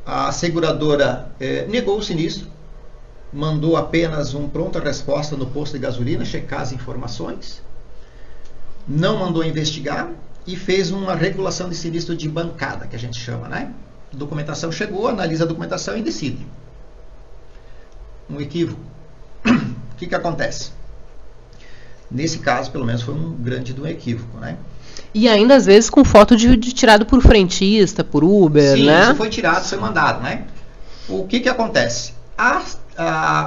a seguradora negou o sinistro, mandou apenas uma pronta resposta no posto de gasolina, checar as informações, não mandou investigar e fez uma regulação de sinistro de bancada, que a gente chama, né? A documentação chegou, analisa a documentação e decide. Um equívoco. O que acontece? Nesse caso, pelo menos, foi um grande equívoco, né? E ainda, às vezes, com foto de tirado por frentista, por Uber, sim, né? Sim, isso foi tirado, foi mandado, né? O que acontece?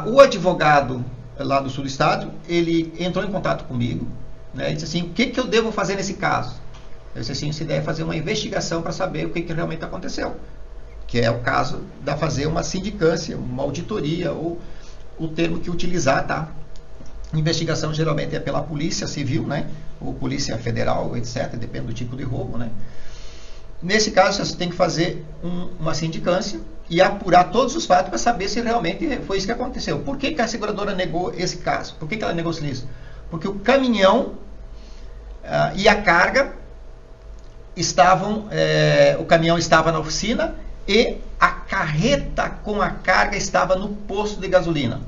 O advogado lá do sul do estado, ele entrou em contato comigo, né? E disse assim, o que eu devo fazer nesse caso? Eu disse assim, você deve fazer uma investigação para saber o que realmente aconteceu. Que é o caso de fazer uma sindicância, uma auditoria, ou o termo que utilizar, tá? Investigação geralmente é pela polícia civil, né? Ou polícia federal, etc. Depende do tipo de roubo, né? Nesse caso, você tem que fazer uma sindicância e apurar todos os fatos para saber se realmente foi isso que aconteceu. Por que a seguradora negou esse caso? Por que ela negou o sinistro? Porque o caminhão e a carga estavam, o caminhão estava na oficina e a carreta com a carga estava no posto de gasolina.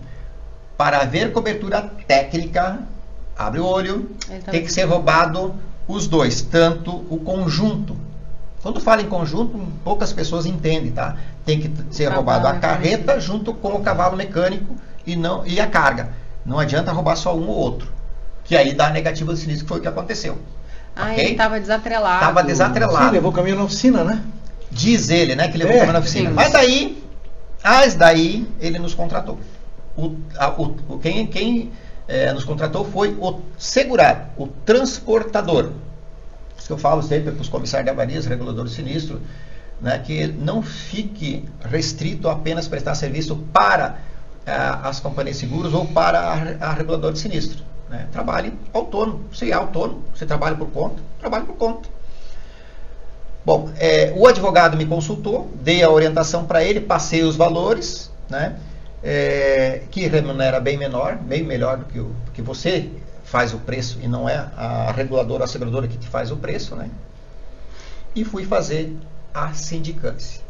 Para haver cobertura técnica, abre o olho, tem que ser roubado os dois, tanto o conjunto. Quando fala em conjunto, poucas pessoas entendem, tá? Tem que ser roubado a carreta junto com o cavalo mecânico e a carga. Não adianta roubar só um ou outro, que aí dá a negativa do sinistro, que foi o que aconteceu. Ah, okay? Ele estava desatrelado. Estava desatrelado. Sim, levou o caminhão na oficina, né? Diz ele, né, que levou o caminhão na oficina. Sim. Mas daí ele nos contratou. Quem nos contratou foi o segurado, o transportador. isso que eu falo sempre para os comissários de avarias, reguladores sinistros, né, que não fique restrito a apenas prestar serviço para as companhias de seguros ou para a reguladora de sinistro. Né? Trabalhe autônomo. Você é autônomo, você trabalha por conta, trabalhe por conta. Bom, o advogado me consultou, dei a orientação para ele, passei os valores, né, que remunera bem melhor do que você faz o preço e não é a reguladora, a seguradora que te faz o preço, né? E fui fazer a sindicância.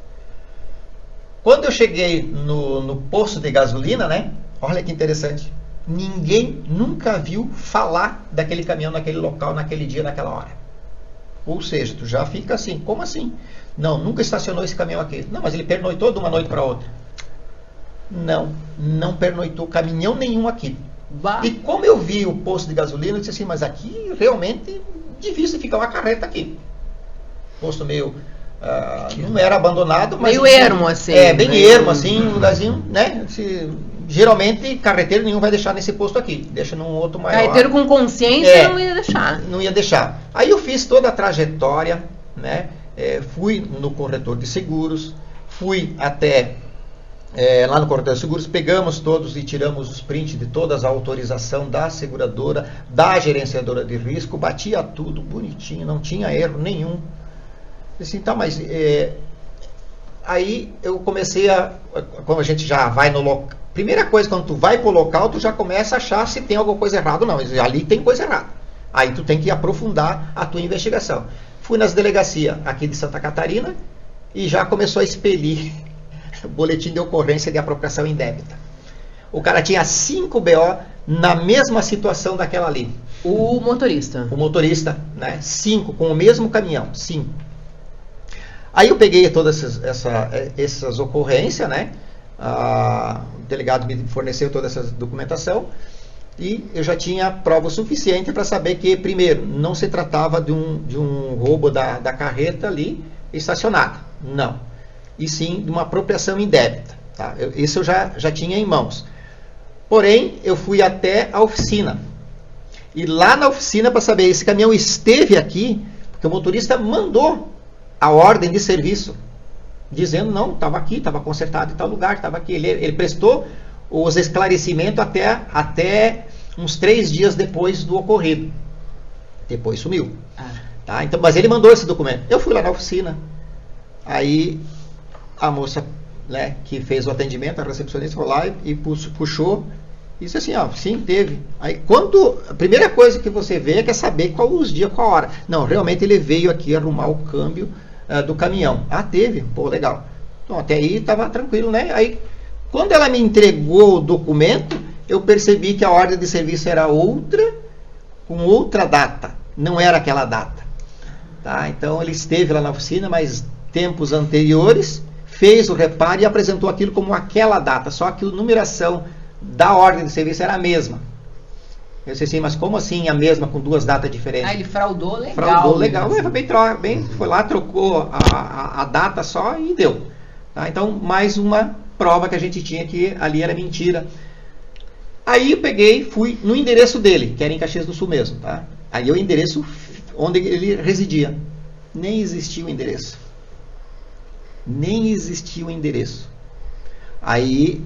Quando eu cheguei no posto de gasolina, né? Olha que interessante. Ninguém nunca viu falar daquele caminhão naquele local, naquele dia, naquela hora. Ou seja, tu já fica assim, como assim? Não, nunca estacionou esse caminhão aqui. Não, mas ele pernoitou de uma noite para outra. Não pernoitou caminhão nenhum aqui. Bah. E como eu vi o posto de gasolina, eu disse assim, mas aqui realmente difícil ficar uma carreta aqui. Posto meio... não era abandonado, mas... Meio ermo, assim. Bem ermo, assim, um lugarzinho, né? Geralmente, carreteiro nenhum vai deixar nesse posto aqui. Deixa num outro maior. Carreteiro com consciência não ia deixar. Não ia deixar. Aí eu fiz toda a trajetória, né? Fui no corretor de seguros, fui até... lá no corretor de seguros, pegamos todos e tiramos os prints de todas a autorização da seguradora, da gerenciadora de risco, batia tudo bonitinho, não tinha erro nenhum. Assim, tá, mas aí eu comecei como a gente já vai no local, primeira coisa, quando tu vai pro local, tu já começa a achar se tem alguma coisa errada ou não. Ali tem coisa errada. Aí tu tem que aprofundar a tua investigação. Fui nas delegacias aqui de Santa Catarina e já começou a expelir boletim de ocorrência de apropriação indébita. O cara tinha 5 BO na mesma situação daquela ali. O motorista. O motorista, né? 5, com o mesmo caminhão, 5. Aí eu peguei todas essas ocorrências, né? O delegado me forneceu toda essa documentação e eu já tinha prova suficiente para saber que, primeiro, não se tratava de um roubo da carreta ali estacionada. Não. E sim de uma apropriação indébita. Tá? Isso eu já tinha em mãos. Porém, eu fui até a oficina. E lá na oficina, para saber, esse caminhão esteve aqui, porque o motorista mandou a ordem de serviço, dizendo, não, estava aqui, estava consertado em tal lugar, estava aqui. Ele prestou os esclarecimentos até uns 3 dias depois do ocorrido. Depois sumiu. Tá? Então, mas ele mandou esse documento. Eu fui lá na oficina. Aí a moça, né, que fez o atendimento, a recepcionista, foi lá e puxou e disse assim, sim, teve. Aí a primeira coisa que você vê é saber qual os dias, qual a hora. Não, realmente ele veio aqui arrumar o câmbio do caminhão. Teve? Pô, legal. Então, até aí estava tranquilo, né? Aí, quando ela me entregou o documento, eu percebi que a ordem de serviço era outra, com outra data. Não era aquela data. Tá? Então, ele esteve lá na oficina, mas tempos anteriores, fez o reparo e apresentou aquilo como aquela data, só que a numeração da ordem de serviço era a mesma. Eu disse assim, mas como assim a mesma com 2 datas diferentes? Ele fraudou legal. Fraudou legal, foi lá, trocou a data só e deu. Tá? Então, mais uma prova que a gente tinha que ali era mentira. Aí eu peguei, fui no endereço dele, que era em Caxias do Sul mesmo. Tá? Aí o endereço onde ele residia. Nem existia o endereço. Nem existia o endereço. Aí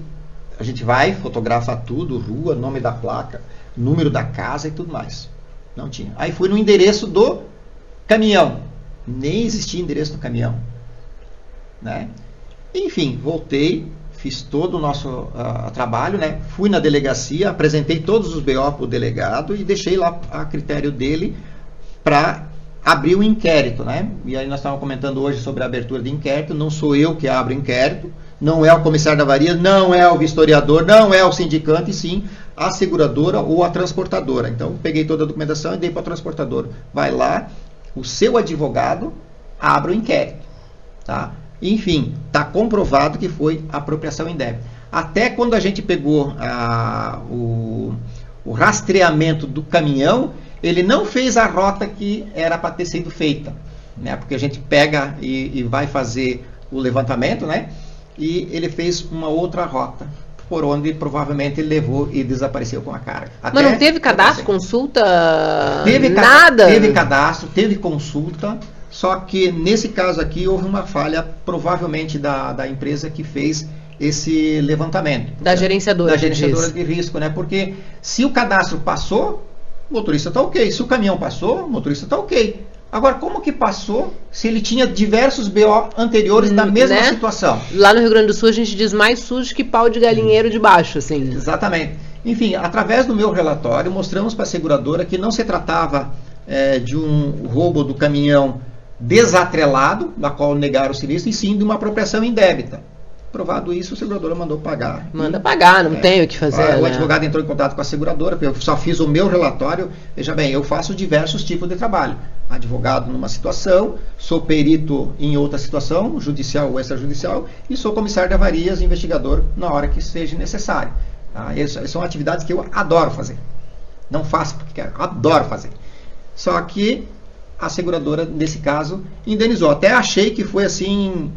a gente vai, fotografa tudo, rua, nome da placa, número da casa e tudo mais. Não tinha. Aí fui no endereço do caminhão. Nem existia endereço do caminhão. Né? Enfim, voltei, fiz todo o nosso trabalho, né? Fui na delegacia, apresentei todos os BO para o delegado e deixei lá a critério dele para abrir o inquérito, né? E aí nós estávamos comentando hoje sobre a abertura de inquérito. Não sou eu que abro inquérito, não é o comissário da avaria, não é o vistoriador, não é o sindicante, e sim a seguradora ou a transportadora. Então, peguei toda a documentação e dei para a transportadora. Vai lá, o seu advogado abre o inquérito. Tá? Enfim, está comprovado que foi apropriação indébita. Até quando a gente pegou o rastreamento do caminhão, ele não fez a rota que era para ter sido feita, né? Porque a gente pega e vai fazer o levantamento, né? E ele fez uma outra rota. por onde provavelmente ele levou e desapareceu com a carga. Mas não teve cadastro, consulta, teve nada? Teve cadastro, teve consulta, só que nesse caso aqui houve uma falha provavelmente da empresa que fez esse levantamento. Da gerenciadora. Da gerenciadora de risco, né? Porque se o cadastro passou, o motorista está ok. Se o caminhão passou, o motorista está ok. Agora, como que passou se ele tinha diversos BO anteriores da mesma situação? Lá no Rio Grande do Sul a gente diz mais sujo que pau de galinheiro de baixo, assim. Exatamente. Enfim, através do meu relatório, mostramos para a seguradora que não se tratava de um roubo do caminhão desatrelado, da qual negaram o sinistro, e sim de uma apropriação indébita. Provado isso, a seguradora mandou pagar. Manda pagar, não tem o que fazer. O advogado entrou em contato com a seguradora, porque eu só fiz o meu relatório. Veja bem, eu faço diversos tipos de trabalho. Advogado numa situação, sou perito em outra situação, judicial ou extrajudicial, e sou comissário de avarias, investigador na hora que seja necessário. Tá? Essas são atividades que eu adoro fazer. Não faço porque quero, adoro fazer. Só que a seguradora, nesse caso, indenizou. Até achei que foi assim...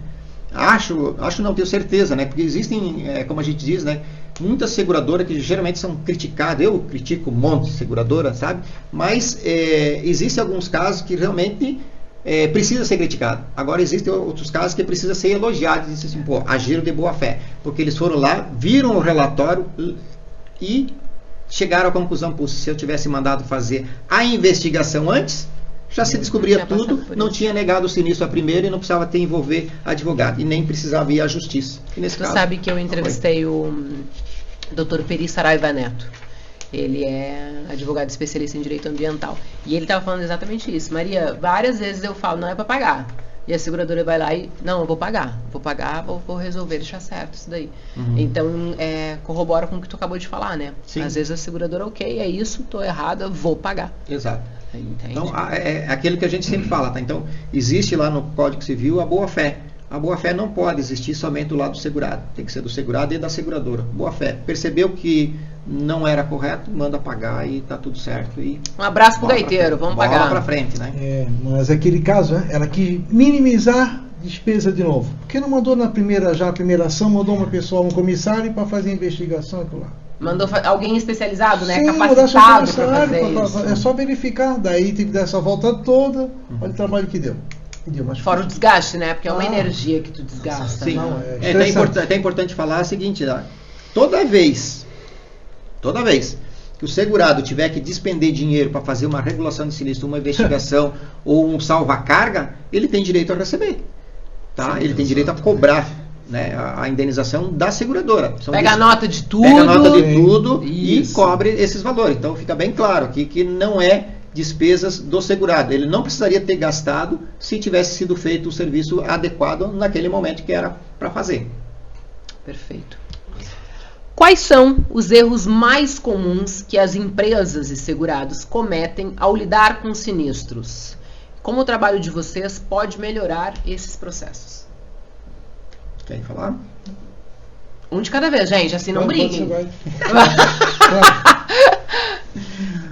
Acho não, tenho certeza, né? Porque existem, como a gente diz, né? Muitas seguradoras que geralmente são criticadas. Eu critico um monte de seguradora, sabe? Mas existem alguns casos que realmente precisa ser criticado. Agora existem outros casos que precisa ser elogiado. Dizem assim, pô, agiram de boa fé. Porque eles foram lá, viram o relatório e chegaram à conclusão, pô, se eu tivesse mandado fazer a investigação antes, já se descobria tudo, não tinha negado o sinistro a primeiro e não precisava ter envolver advogado, e nem precisava ir à justiça. E nesse caso, sabe que eu entrevistei o Dr. Peri Saraiva Neto. Ele é advogado especialista em direito ambiental. E ele estava falando exatamente isso. Maria, várias vezes eu falo, não é para pagar. E a seguradora vai lá e, não, eu vou pagar, vou resolver, deixar certo isso daí. Então, corrobora com o que tu acabou de falar, né? Sim. Às vezes a seguradora, ok, é isso, tô errada, vou pagar. Exato. Entende? Então, é aquilo que a gente sempre fala, tá? Então, existe lá no Código Civil a boa-fé. A boa-fé não pode existir somente do lado do segurado. Tem que ser do segurado e da seguradora. Boa-fé. Percebeu que não era correto, manda pagar e tá tudo certo. E um abraço pro gaiteiro, vamos pagar. Bola pra frente, né? Mas aquele caso, né? Ela quis minimizar despesa de novo. Porque não mandou na primeira ação, mandou uma pessoa, um comissário para fazer a investigação e aquilo lá. Mandou alguém especializado, né? Sim, Capacitado para fazer isso. É só verificar, daí tem que dar essa volta toda, olha o trabalho que deu. Fora o desgaste, né? Porque é uma energia que tu desgasta. Sim, não, é até importante falar o seguinte, tá? Toda vez que o segurado tiver que despender dinheiro para fazer uma regulação de sinistro, uma investigação ou um salva-carga, ele tem direito a receber. Tá? Sim, ele tem direito a cobrar, né, a indenização da seguradora. Pega a nota de tudo. Pega a nota de tudo Isso. E cobre esses valores. Então fica bem claro aqui que não é despesas do segurado. Ele não precisaria ter gastado se tivesse sido feito o serviço adequado naquele momento que era para fazer. Perfeito. Quais são os erros mais comuns que as empresas e segurados cometem ao lidar com sinistros? Como o trabalho de vocês pode melhorar esses processos? Quer falar? Um de cada vez, gente, assim não briguem.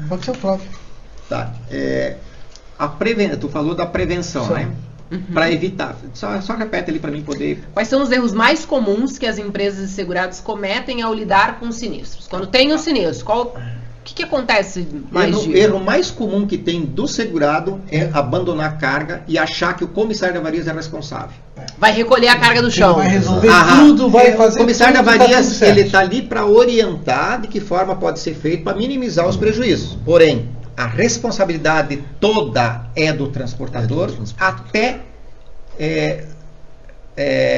Pode ser o Flávio. Tá. Tu falou da prevenção, né? Para evitar. Só repete ali para mim poder... Quais são os erros mais comuns que as empresas e segurados cometem ao lidar com sinistros? Quando tem um sinistro, o que acontece mais O erro mais comum que tem do segurado é abandonar a carga e achar que o comissário de avarias é responsável. Vai recolher a carga do chão. Vai resolver tudo, vai fazer o comissário de tudo, avarias, tá ele está ali para orientar de que forma pode ser feito para minimizar os prejuízos. Porém, a responsabilidade toda é do transportador até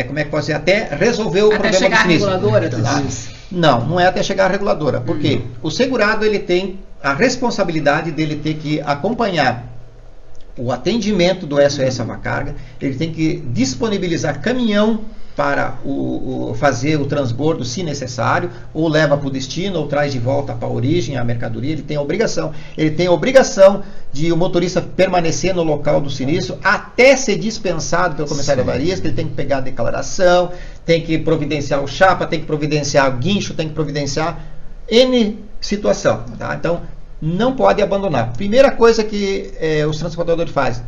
como é que pode ser? Até resolver o problema do sinistro. Até chegar a reguladora, tu diz? Não é até chegar a reguladora. Por quê? O segurado, ele tem a responsabilidade dele ter que acompanhar o atendimento do SOS Salva-Carga, ele tem que disponibilizar caminhão para fazer o transbordo, se necessário, ou leva para o destino, ou traz de volta para a origem, a mercadoria. Ele tem a obrigação de o motorista permanecer no local do sinistro até ser dispensado pelo comissário de avarias, que ele tem que pegar a declaração, tem que providenciar o chapa, tem que providenciar o guincho, tem que providenciar N situação. Tá? Então, não pode abandonar. Primeira coisa que os transportadores fazem: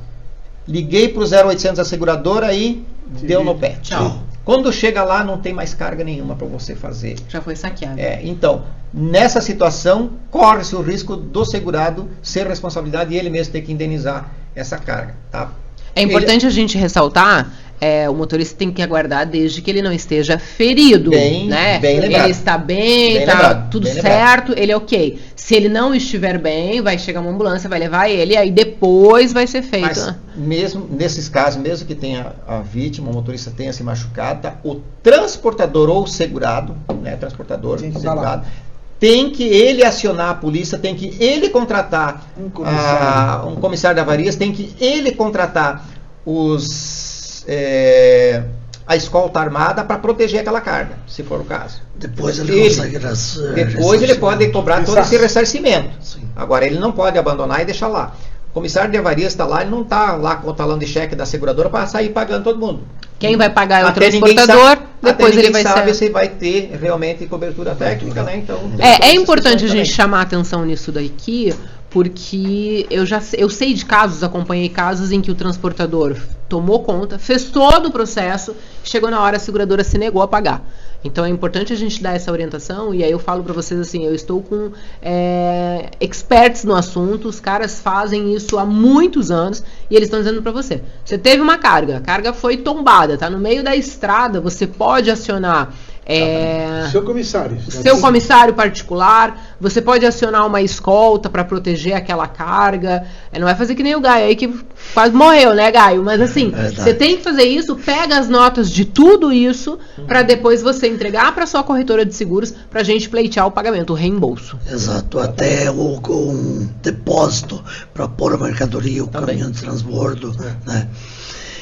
liguei para o 0800 da seguradora e deu no pé. Tchau. Quando chega lá, não tem mais carga nenhuma para você fazer. Já foi saqueado. Então, nessa situação, corre-se o risco do segurado ser responsabilidade e ele mesmo ter que indenizar essa carga. Tá? É importante a gente ressaltar, o motorista tem que aguardar desde que ele não esteja ferido, né? Bem lembrado. Ele está bem tá lembrado, tudo bem certo, ele é ok. Se ele não estiver bem, vai chegar uma ambulância, vai levar ele, aí depois vai ser feito. Mas mesmo nesses casos, mesmo que tenha a vítima, o motorista tenha se machucado, tá? O transportador ou segurado, né? Transportador, segurado, tem que ele acionar a polícia, tem que ele contratar um comissário de avarias, tem que ele contratar a escolta armada para proteger aquela carga, se for o caso. Depois ele pode cobrar todo esse ressarcimento. Sim. Agora, ele não pode abandonar e deixar lá. O comissário de avarias está lá, ele não está lá com o talão de cheque da seguradora para sair pagando todo mundo. Quem vai pagar é o Até transportador, depois ele vai sabe ser... se vai ter realmente cobertura técnica, né? Então, é importante a gente chamar a atenção nisso daqui, porque eu sei de casos, acompanhei casos em que o transportador tomou conta, fez todo o processo, chegou na hora a seguradora se negou a pagar. Então é importante a gente dar essa orientação, e aí eu falo para vocês assim, eu estou com experts no assunto, os caras fazem isso há muitos anos, e eles estão dizendo para você, você teve uma carga, a carga foi tombada, tá no meio da estrada, você pode acionar seu comissário particular, você pode acionar uma escolta para proteger aquela carga, não vai fazer que nem o Gaio aí que quase morreu, né, Gaio? Mas assim, você tem que fazer isso, pega as notas de tudo isso, para depois você entregar para sua corretora de seguros, pra gente pleitear o pagamento, o reembolso. Exato, até um depósito para pôr a mercadoria, o caminhão de transbordo, né?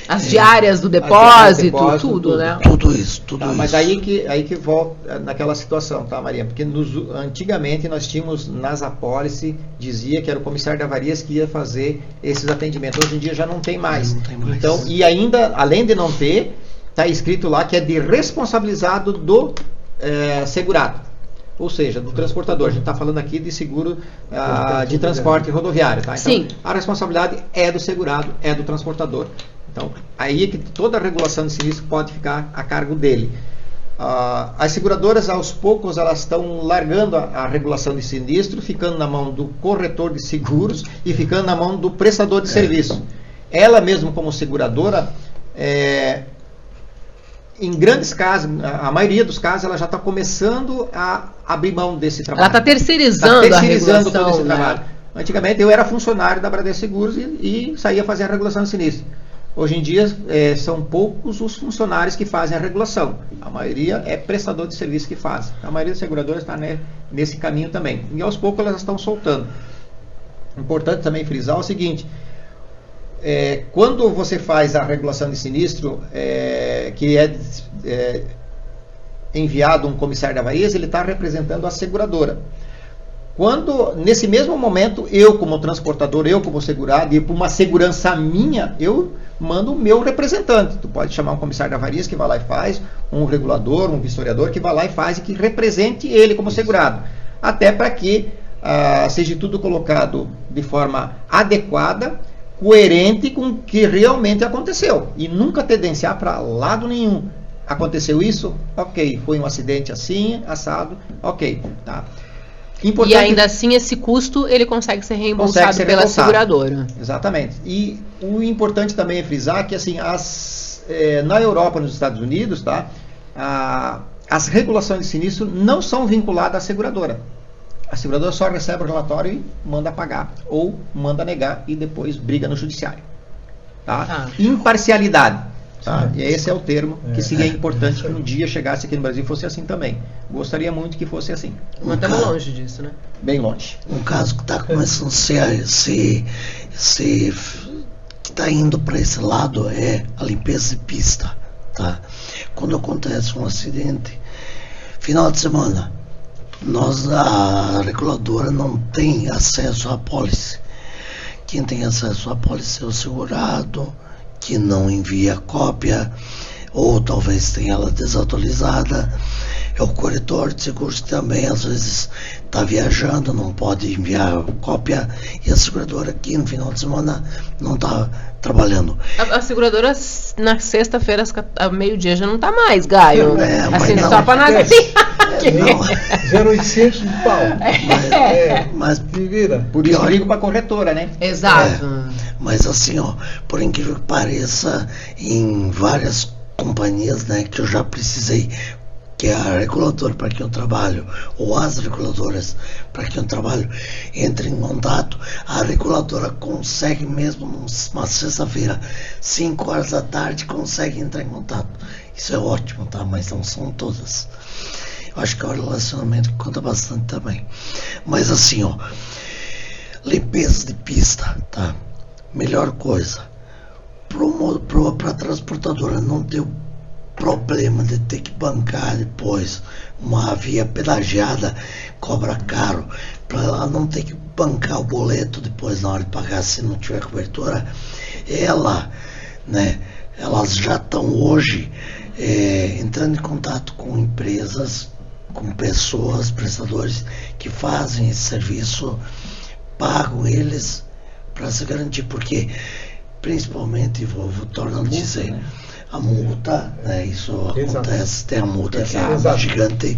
As diárias do depósito, tudo, né? Tudo isso. Mas aí que volta naquela situação, tá, Maria? Porque antigamente nós tínhamos nas apólices, dizia que era o comissário de avarias que ia fazer esses atendimentos. Hoje em dia já não tem mais. Então, e ainda, além de não ter, está escrito lá que é de responsabilizado do segurado. Ou seja, do transportador. A gente está falando aqui de seguro de transporte rodoviário, tá? Então, sim, a responsabilidade é do segurado, é do transportador. Então, aí é que toda a regulação de sinistro pode ficar a cargo dele. As seguradoras, aos poucos, elas estão largando a regulação de sinistro, ficando na mão do corretor de seguros e ficando na mão do prestador de serviço. Ela mesmo, como seguradora, em grandes casos, a maioria dos casos, ela já está começando a abrir mão desse trabalho. Ela está terceirizando a regulação, todo esse trabalho. Antigamente, eu era funcionário da Bradesco Seguros e saía fazer a regulação de sinistro. Hoje em dia, são poucos os funcionários que fazem a regulação. A maioria é prestador de serviço que faz. A maioria das seguradoras está nesse caminho também. E aos poucos elas estão soltando. Importante também frisar o seguinte, quando você faz a regulação de sinistro, que é enviado um comissário de avarias, ele está representando a seguradora. Quando, nesse mesmo momento, eu como transportador, eu como segurado, e por uma segurança minha, eu mando o meu representante. Tu pode chamar um comissário de avarias que vai lá e faz, um regulador, um vistoriador que vai lá e faz e que represente ele como segurado. Até para que seja tudo colocado de forma adequada, coerente com o que realmente aconteceu. E nunca tendenciar para lado nenhum. Aconteceu isso? Ok. Foi um acidente assim, assado? Ok. Tá. Importante, e ainda assim esse custo ele consegue ser reembolsado pela seguradora. Exatamente. E o importante também é frisar que assim, na Europa, nos Estados Unidos, tá, as regulações de sinistro não são vinculadas à seguradora. A seguradora só recebe o relatório e manda pagar, ou manda negar e depois briga no judiciário. Tá? Imparcialidade. Tá? E esse é o termo que seria importante que um dia chegasse aqui no Brasil e fosse assim também. Gostaria muito que fosse assim. Mas estamos longe disso, né? Bem longe. Um caso que está começando que está indo para esse lado é a limpeza de pista. Tá? Quando acontece um acidente, final de semana, a reguladora não tem acesso à apólice. Quem tem acesso à apólice é o segurado, que não envia cópia, ou talvez tenha ela desatualizada. é o corretor de seguros que também às vezes está viajando, não pode enviar cópia, e a seguradora aqui no final de semana não está trabalhando. A seguradora na sexta-feira, a meio-dia, já não está mais, Gaio. Assim, não, só para nós assim. Não, 0800 de pau. Mas me vira. Por isso eu ligo para a corretora, né? Exato. Mas assim, ó, por incrível que pareça, em várias companhias, né, que eu já precisei, que é a reguladora para quem eu trabalho, ou as reguladoras para quem eu trabalho, entre em contato, a reguladora consegue mesmo numa sexta-feira, 5 horas da tarde, consegue entrar em contato. Isso é ótimo, tá? Mas não são todas. Eu acho que é o relacionamento que conta bastante também. Mas assim, ó, limpeza de pista, tá? Melhor coisa. Para a transportadora não ter o problema de ter que bancar depois uma via pedagiada, cobra caro, para ela não ter que bancar o boleto depois na hora de pagar se não tiver cobertura. Elas já estão hoje entrando em contato com empresas, com pessoas, prestadores que fazem esse serviço, pagam eles para se garantir, porque principalmente, vou tornando a dizer, né? A multa, né, isso acontece, tem a multa que é gigante,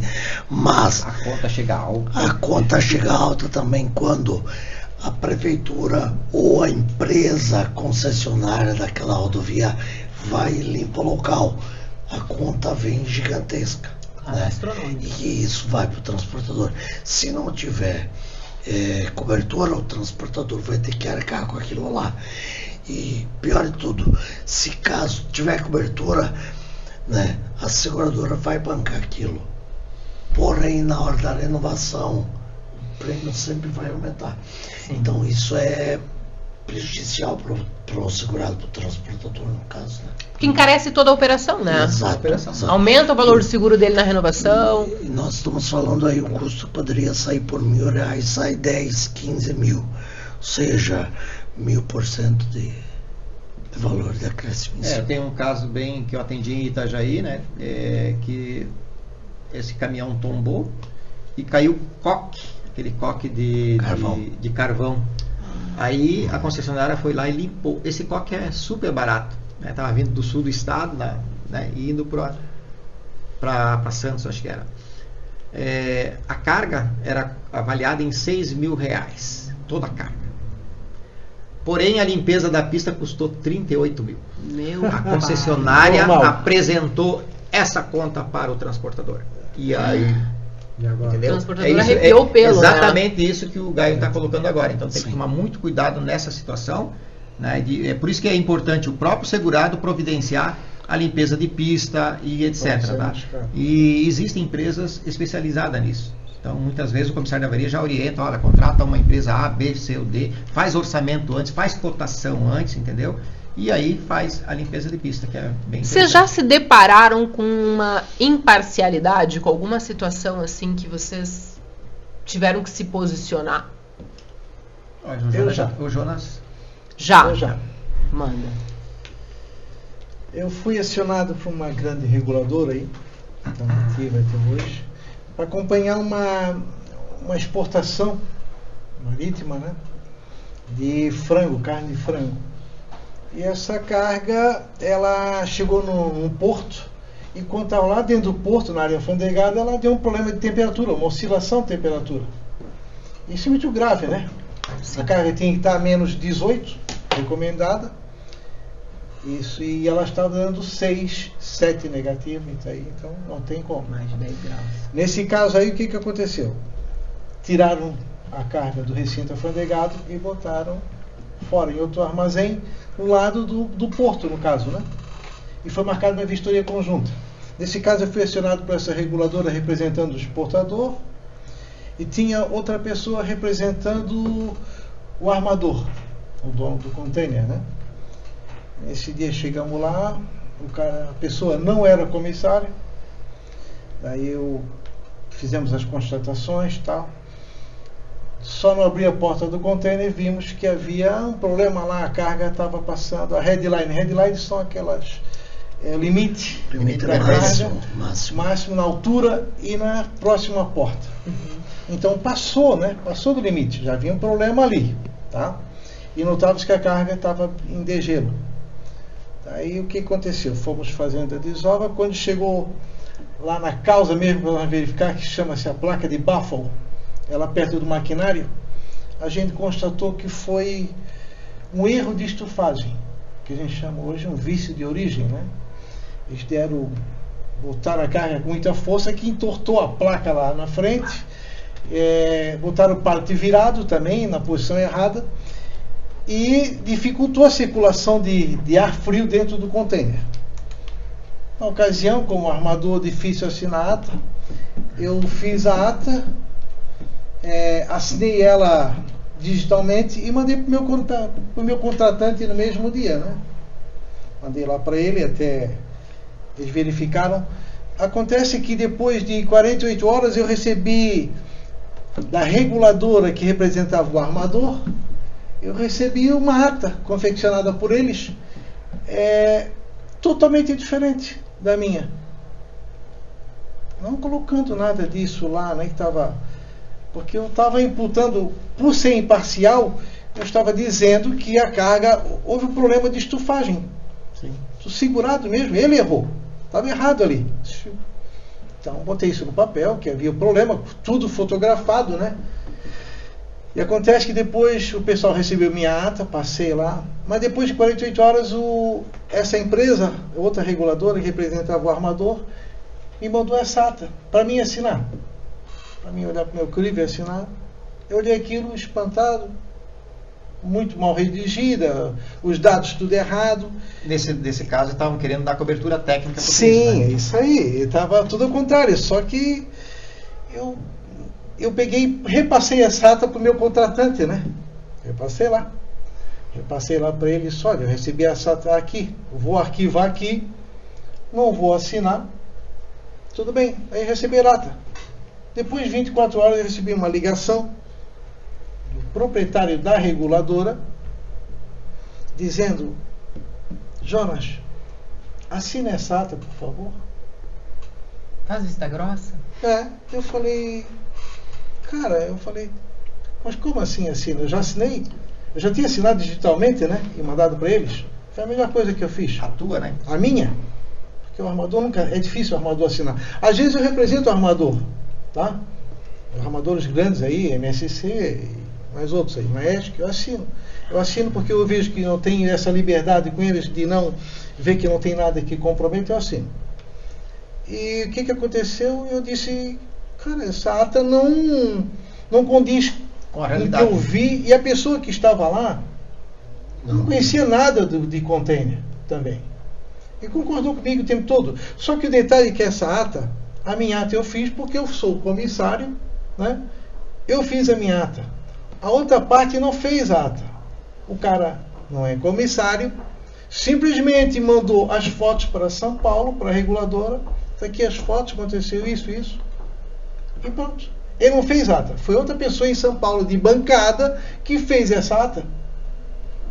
mas a conta chega alta. A conta chega alta também quando a prefeitura ou a empresa concessionária daquela rodovia vai e limpa o local. A conta vem gigantesca, né? E isso vai para o transportador. Se não tiver cobertura, o transportador vai ter que arcar com aquilo lá. E pior de tudo, se caso tiver cobertura, né, a seguradora vai bancar aquilo. Porém, na hora da renovação, o prêmio sempre vai aumentar. Sim. Então isso é prejudicial para o segurado, para o transportador, no caso, né? Porque encarece toda a operação, né? Exato. Aumenta o valor do seguro dele na renovação. E nós estamos falando aí, o custo poderia sair por R$1.000, sai 10, 15 mil. Ou seja, 1000% de valor de acréscimo. Tem um caso bem que eu atendi em Itajaí, né? Que esse caminhão tombou e caiu coque, aquele coque de carvão. Aí a concessionária foi lá e limpou. Esse coque é super barato, né? Tava vindo do sul do estado, né? E indo para Santos, acho que era. A carga era avaliada em R$6.000, toda a carga. Porém, a limpeza da pista custou 38 mil. A concessionária apresentou essa conta para o transportador. E aí, entendeu? O transportador arrepiou o pelo. Exatamente, né? Isso que o Gaio está colocando agora. Então tem que tomar muito cuidado nessa situação, né? É por isso que é importante o próprio segurado providenciar a limpeza de pista e etc. Tá? E existem empresas especializadas nisso. Então, muitas vezes o comissário de avaria já orienta, olha, contrata uma empresa A, B, C ou D, faz orçamento antes, faz cotação antes, entendeu? E aí faz a limpeza de pista, que é bem interessante. Vocês já se depararam com uma imparcialidade, com alguma situação assim que vocês tiveram que se posicionar? O Jonas? Já. Manda. Eu fui acionado por uma grande reguladora aí, então ativa até hoje, para acompanhar uma exportação marítima, né, de frango, carne de frango. E essa carga, ela chegou num porto, e quando estava lá dentro do porto, na área alfandegada, ela deu um problema de temperatura, uma oscilação de temperatura. Isso é muito grave, né? A carga tem que estar a menos 18, recomendada. Isso, e ela estava dando 6, 7 negativo, então não tem como. Mais de 10 graus. Nesse caso aí, o que aconteceu? Tiraram a carga do recinto alfandegado e botaram fora, em outro armazém, no lado do porto, no caso, né? E foi marcada uma vistoria conjunta. Nesse caso, eu fui acionado por essa reguladora representando o exportador e tinha outra pessoa representando o armador, o dono do container, né? Esse dia chegamos lá, a pessoa não era comissário, daí fizemos as constatações e tal. Só não abri a porta do container e vimos que havia um problema lá, a carga estava passando, a headline são limite da máximo na altura e na próxima porta. Então passou, né? Passou do limite, já havia um problema ali, tá? E notava-se que a carga estava em degelo. Aí o que aconteceu? Fomos fazendo a desova, quando chegou lá na causa mesmo para verificar, que chama-se a placa de baffle, ela perto do maquinário, a gente constatou que foi um erro de estufagem, que a gente chama hoje um vício de origem, né? Eles botaram a carga com muita força, que entortou a placa lá na frente, botaram o parte virado também na posição errada e dificultou a circulação de ar frio dentro do container. Na ocasião, como armador, difícil assinar a ata, eu fiz a ata, assinei ela digitalmente e mandei para o meu contratante no mesmo dia, né? Mandei lá para ele, até eles verificaram. Acontece que depois de 48 horas eu recebi da reguladora que representava o armador, eu recebi uma ata confeccionada por eles, totalmente diferente da minha. Não colocando nada disso lá, né, porque eu estava imputando, por ser imparcial, eu estava dizendo que a carga, houve um problema de estufagem. Sim. Segurado mesmo, ele errou. Estava errado ali. Então, botei isso no papel, que havia problema, tudo fotografado, né? E acontece que depois o pessoal recebeu minha ata, passei lá, mas depois de 48 horas, essa empresa, outra reguladora que representava o armador, me mandou essa ata para mim assinar. Para mim olhar para o meu crivo e assinar. Eu olhei aquilo espantado, muito mal redigida, os dados tudo errado. Nesse caso, estavam querendo dar cobertura técnica para Sim, né? Isso aí. Estava tudo ao contrário, só que eu peguei, repassei essa ata para o meu contratante, né? Repassei lá para ele, olha, eu recebi essa ata aqui, vou arquivar aqui, não vou assinar, tudo bem. Aí recebi a ata. Depois de 24 horas eu recebi uma ligação do proprietário da reguladora dizendo: Jonas, assina essa ata, por favor. Faz vista grossa? Eu falei, mas como assim assina? Eu já assinei, eu já tinha assinado digitalmente, né? E mandado para eles. Foi a melhor coisa que eu fiz. A tua, né? A minha. Porque o armador nunca, é difícil o armador assinar. Às vezes eu represento o armador, tá? Os armadores grandes aí, MSC e mais outros aí, Maersk, eu assino. Eu assino porque eu vejo que não tenho essa liberdade com eles de não ver que não tem nada que compromete, eu assino. E o que aconteceu? Eu disse, cara, essa ata não condiz com o que eu vi, e a pessoa que estava lá não conhecia nada de container também. E concordou comigo o tempo todo. Só que o detalhe é que essa ata, a minha ata eu fiz porque eu sou comissário, né? Eu fiz a minha ata. A outra parte não fez a ata. O cara não é comissário, simplesmente mandou as fotos para São Paulo, para a reguladora. Está aqui as fotos, aconteceu isso, e pronto. Ele não fez ata. Foi outra pessoa em São Paulo, de bancada, que fez essa ata,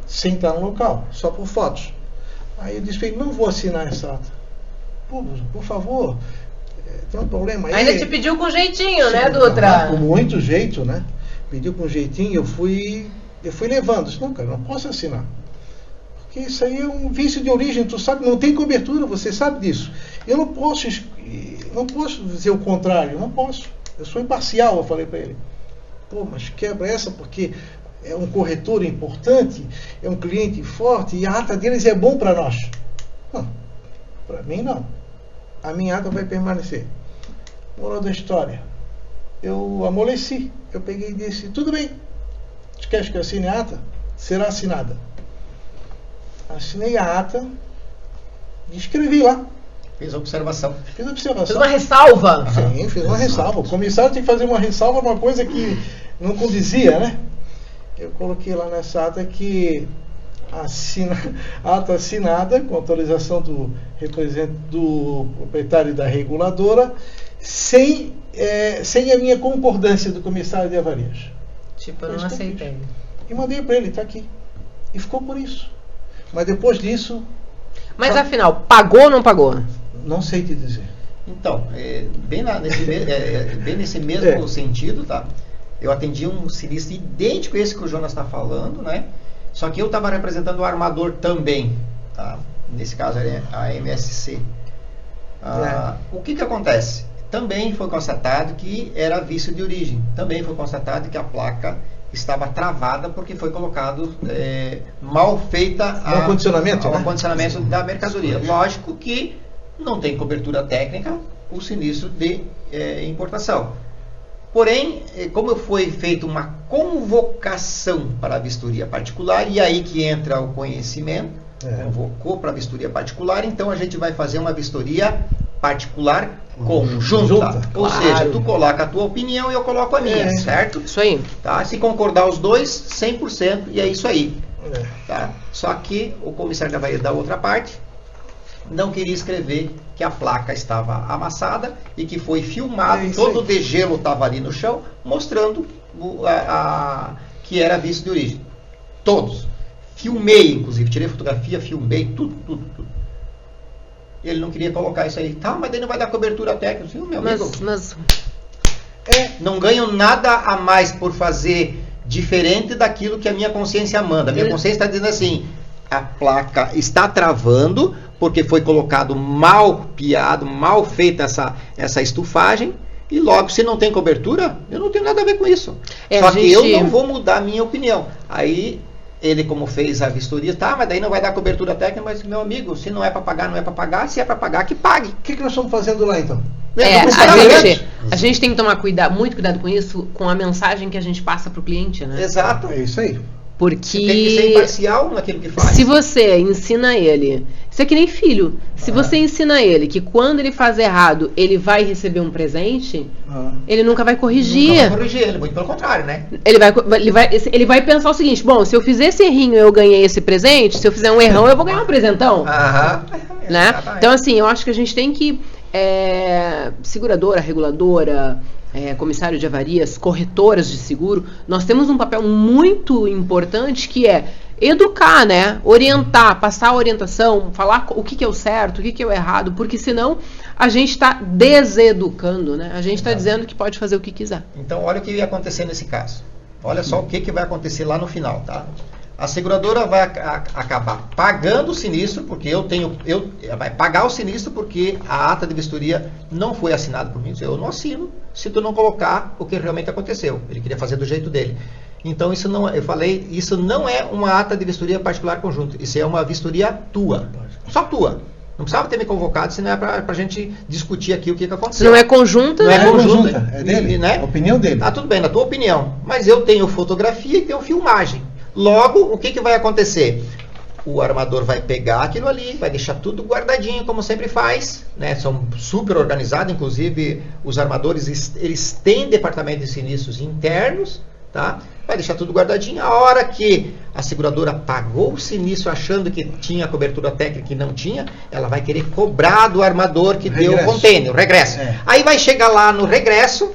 sem estar no local, só por fotos. Aí eu disse, não vou assinar essa ata. Por favor, tem um problema aí. Ainda te pediu com jeitinho, né, Dutra? Com muito jeito, né? Pediu com jeitinho, eu fui levando. Disse, não, cara, não posso assinar. Porque isso aí é um vício de origem, tu sabe, não tem cobertura, você sabe disso. Eu não posso dizer o contrário, não posso. Eu sou imparcial, eu falei para ele. Mas quebra essa porque é um corretor importante, é um cliente forte e a ata deles é bom para nós. Não, para mim não. A minha ata vai permanecer. Moral da história. Eu amoleci. Eu peguei e disse, tudo bem. Tu queres que eu assine a ata? Será assinada. Assinei a ata e escrevi lá. Fiz observação. Fiz observação. Fiz uma ressalva. Sim, fiz uma ressalva. O comissário tem que fazer uma ressalva, uma coisa que não condizia, né? Eu coloquei lá nessa ata que ata assinada com autorização do proprietário da reguladora, sem a minha concordância do comissário de avarias. Tipo, eu não aceitei. E mandei para ele, está aqui. E ficou por isso. Mas depois disso... Mas afinal, pagou ou não pagou? Não sei te dizer. Então, bem nesse mesmo sentido, tá? Eu atendi um sinistro idêntico a esse que o Jonas está falando, né? Só que eu estava representando o armador também, tá? Nesse caso é a MSC. O que acontece? Também foi constatado que era vício de origem. Também foi constatado que a placa estava travada porque foi colocado mal feita o acondicionamento da mercadoria. Lógico que não tem cobertura técnica o sinistro de importação. Porém, como foi feita uma convocação para a vistoria particular, e aí que entra o conhecimento, convocou para a vistoria particular, então a gente vai fazer uma vistoria particular conjunta. Ou seja, tu coloca a tua opinião e eu coloco a minha, certo? Isso aí. Tá? Se concordar os dois, 100%, e é isso aí. Tá? Só que o comissário da Avaria da outra parte não queria escrever que a placa estava amassada e que foi filmado, todo o degelo estava ali no chão, mostrando que era vício de origem. Todos. Filmei, inclusive, tirei fotografia, filmei, tudo. Ele não queria colocar isso aí. Tá, mas daí não vai dar cobertura técnica. Sim, meu amigo. Não ganho nada a mais por fazer diferente daquilo que a minha consciência manda. A minha consciência está dizendo assim, a placa está travando porque foi colocado mal piado, mal feita essa estufagem, e logo, se não tem cobertura, eu não tenho nada a ver com isso. Só que eu não vou mudar a minha opinião. Aí, ele como fez a vistoria, tá, mas daí não vai dar cobertura técnica, mas meu amigo, se não é para pagar, não é para pagar, se é para pagar, que pague. O que nós estamos fazendo lá então? A gente tem que tomar muito cuidado com isso, com a mensagem que a gente passa para o cliente, né? Exato. É isso aí. Porque você tem que ser imparcial naquilo que faz. Se você ensina ele, isso é que nem filho, se você ensina ele que quando ele faz errado, ele vai receber um presente, ele nunca vai corrigir. Nunca vai corrigir ele, muito pelo contrário, né? Ele vai pensar o seguinte, bom, se eu fizer esse errinho eu ganhei esse presente, se eu fizer um errão eu vou ganhar um presentão. Né? Então assim, eu acho que a gente tem que seguradora, reguladora, comissário de avarias, corretoras de seguro, nós temos um papel muito importante que é educar, né? Orientar, passar a orientação, falar o que é o certo, o que é o errado, porque senão a gente está deseducando, né? A gente está dizendo que pode fazer o que quiser. Então, olha o que ia acontecer nesse caso. Olha só o que vai acontecer lá no final, tá? A seguradora vai acabar pagando o sinistro, porque vai pagar o sinistro porque a ata de vistoria não foi assinada por mim. Eu não assino se tu não colocar o que realmente aconteceu. Ele queria fazer do jeito dele. Então, isso não é uma ata de vistoria particular conjunta. Isso é uma vistoria tua. Só tua. Não precisava ter me convocado, senão é para a gente discutir aqui o que aconteceu. Não é conjunta? Não é conjunta. É dele, né? A opinião dele. Ah, tudo bem, na tua opinião. Mas eu tenho fotografia e tenho filmagem. Logo, o que vai acontecer? O armador vai pegar aquilo ali, vai deixar tudo guardadinho, como sempre faz, né? São super organizados, inclusive os armadores, eles têm departamento de sinistros internos, tá? Vai deixar tudo guardadinho. A hora que a seguradora pagou o sinistro achando que tinha cobertura técnica e não tinha, ela vai querer cobrar do armador que deu o container, o regresso. Aí vai chegar lá no regresso,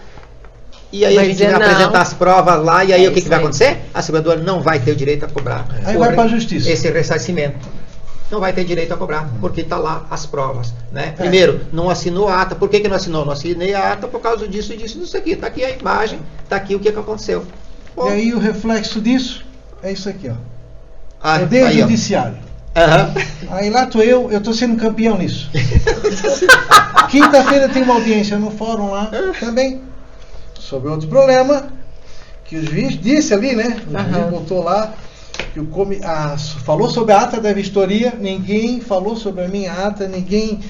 e aí a gente vai apresentar as provas lá, e aí o que vai acontecer? A seguradora não vai ter o direito a cobrar. Aí vai para a justiça. Esse ressarcimento. Não vai ter direito a cobrar, porque está lá as provas. Né? Primeiro, não assinou a ata. Por que não assinou? Não assinei a ata por causa disso e disso aqui. Está aqui a imagem, está aqui o que aconteceu. Bom, e aí o reflexo disso é isso aqui, ó. Poder judiciário. Aí lá eu estou sendo campeão nisso. Quinta-feira tem uma audiência no fórum lá também, sobre outro problema, que o juiz disse ali, né? O juiz botou lá, que falou sobre a ata da vistoria, ninguém falou sobre a minha ata, ninguém,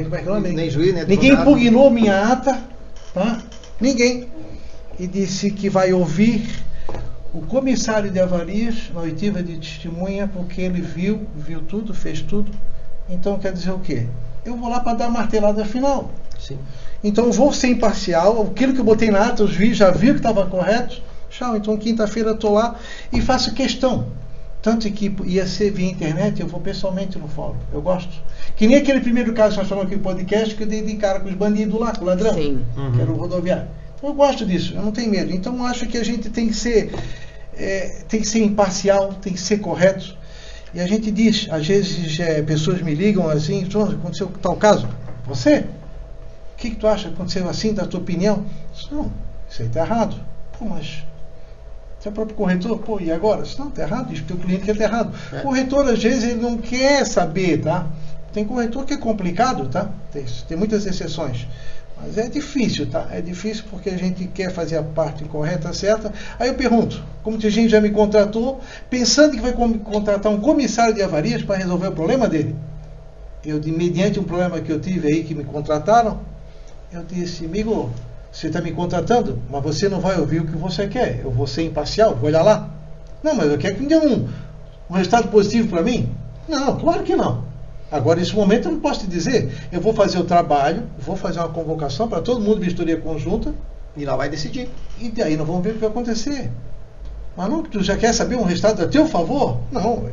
como é que é o nome? Nem juiz, nem ninguém impugnou minha ata, tá? Ninguém. E disse que vai ouvir o comissário de avarias na oitiva de testemunha, porque ele viu tudo, fez tudo. Então quer dizer o quê? Eu vou lá para dar a martelada final. Sim. Então vou ser imparcial, aquilo que eu botei na ata, os juízes já viram que estava correto. Tchau, então quinta-feira eu estou lá e faço questão. Tanto que ia ser via internet, eu vou pessoalmente no fórum. Eu gosto. Que nem aquele primeiro caso que nós falamos aqui no podcast, que eu dei de cara com os bandidos lá, com o ladrão. Sim. Que era o rodoviário. Eu gosto disso, eu não tenho medo. Então eu acho que a gente tem que ser imparcial, tem que ser correto. E a gente diz, às vezes pessoas me ligam assim, aconteceu tal caso, você? O que tu acha que aconteceu assim, da tua opinião? Não, isso aí está errado. Pô, mas você é o próprio corretor, pô, e agora? Não, está errado, isso que o cliente quer, está errado. O corretor, às vezes, ele não quer saber, tá? Tem corretor que é complicado, tá? Tem muitas exceções. Mas é difícil, tá? É difícil porque a gente quer fazer a parte correta, certa. Aí eu pergunto, como a gente já me contratou, pensando que vai contratar um comissário de avarias para resolver o problema dele. Mediante um problema que eu tive aí, que me contrataram, eu disse, amigo, você está me contratando, mas você não vai ouvir o que você quer. Eu vou ser imparcial, vou olhar lá. Não, mas eu quero que me dê um resultado positivo para mim. Não, claro que não. Agora, nesse momento, eu não posso te dizer. Eu vou fazer o trabalho, vou fazer uma convocação para todo mundo, vistoria conjunta. E lá vai decidir. E daí nós vamos ver o que vai acontecer. Mas não, tu já quer saber um resultado a teu favor? Não.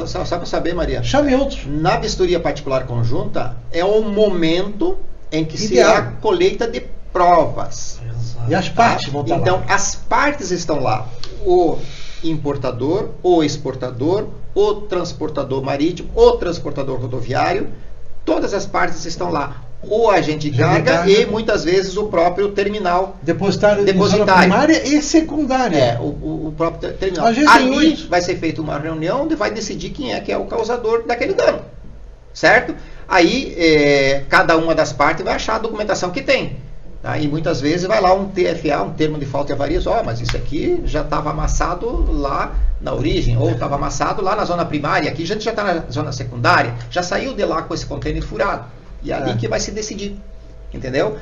Só para saber, Maria. Chame outros. Na vistoria particular conjunta, é o momento em que se há colheita de provas. E as partes vão estar lá. Então, as partes estão lá. O importador, o exportador, o transportador marítimo, o transportador rodoviário, todas as partes estão lá. O agente de carga e muitas vezes o próprio terminal. Depositário. Primária e secundária. O próprio terminal. Ali vai ser feita uma reunião onde vai decidir quem é que é o causador daquele dano. Certo? Aí cada uma das partes vai achar a documentação que tem. Tá? E muitas vezes vai lá um TFA, um termo de falta e avarias, mas isso aqui já estava amassado lá na origem, ou estava amassado lá na zona primária, aqui já está na zona secundária, já saiu de lá com esse contêiner furado. E é ali que vai se decidir, entendeu?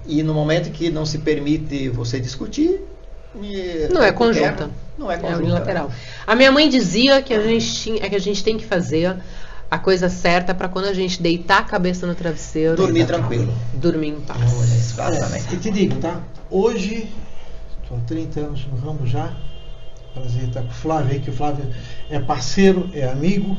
E no momento que não se permite você discutir... Não é conjunta. Não é conjunta. É unilateral. A minha mãe dizia que a gente tem que fazer a coisa certa para quando a gente deitar a cabeça no travesseiro... Dormir tranquilo. Dormir em paz. E te digo, tá? Hoje, estou há 30 anos no ramo já. Prazer estar com o Flávio aí, que o Flávio é parceiro, é amigo,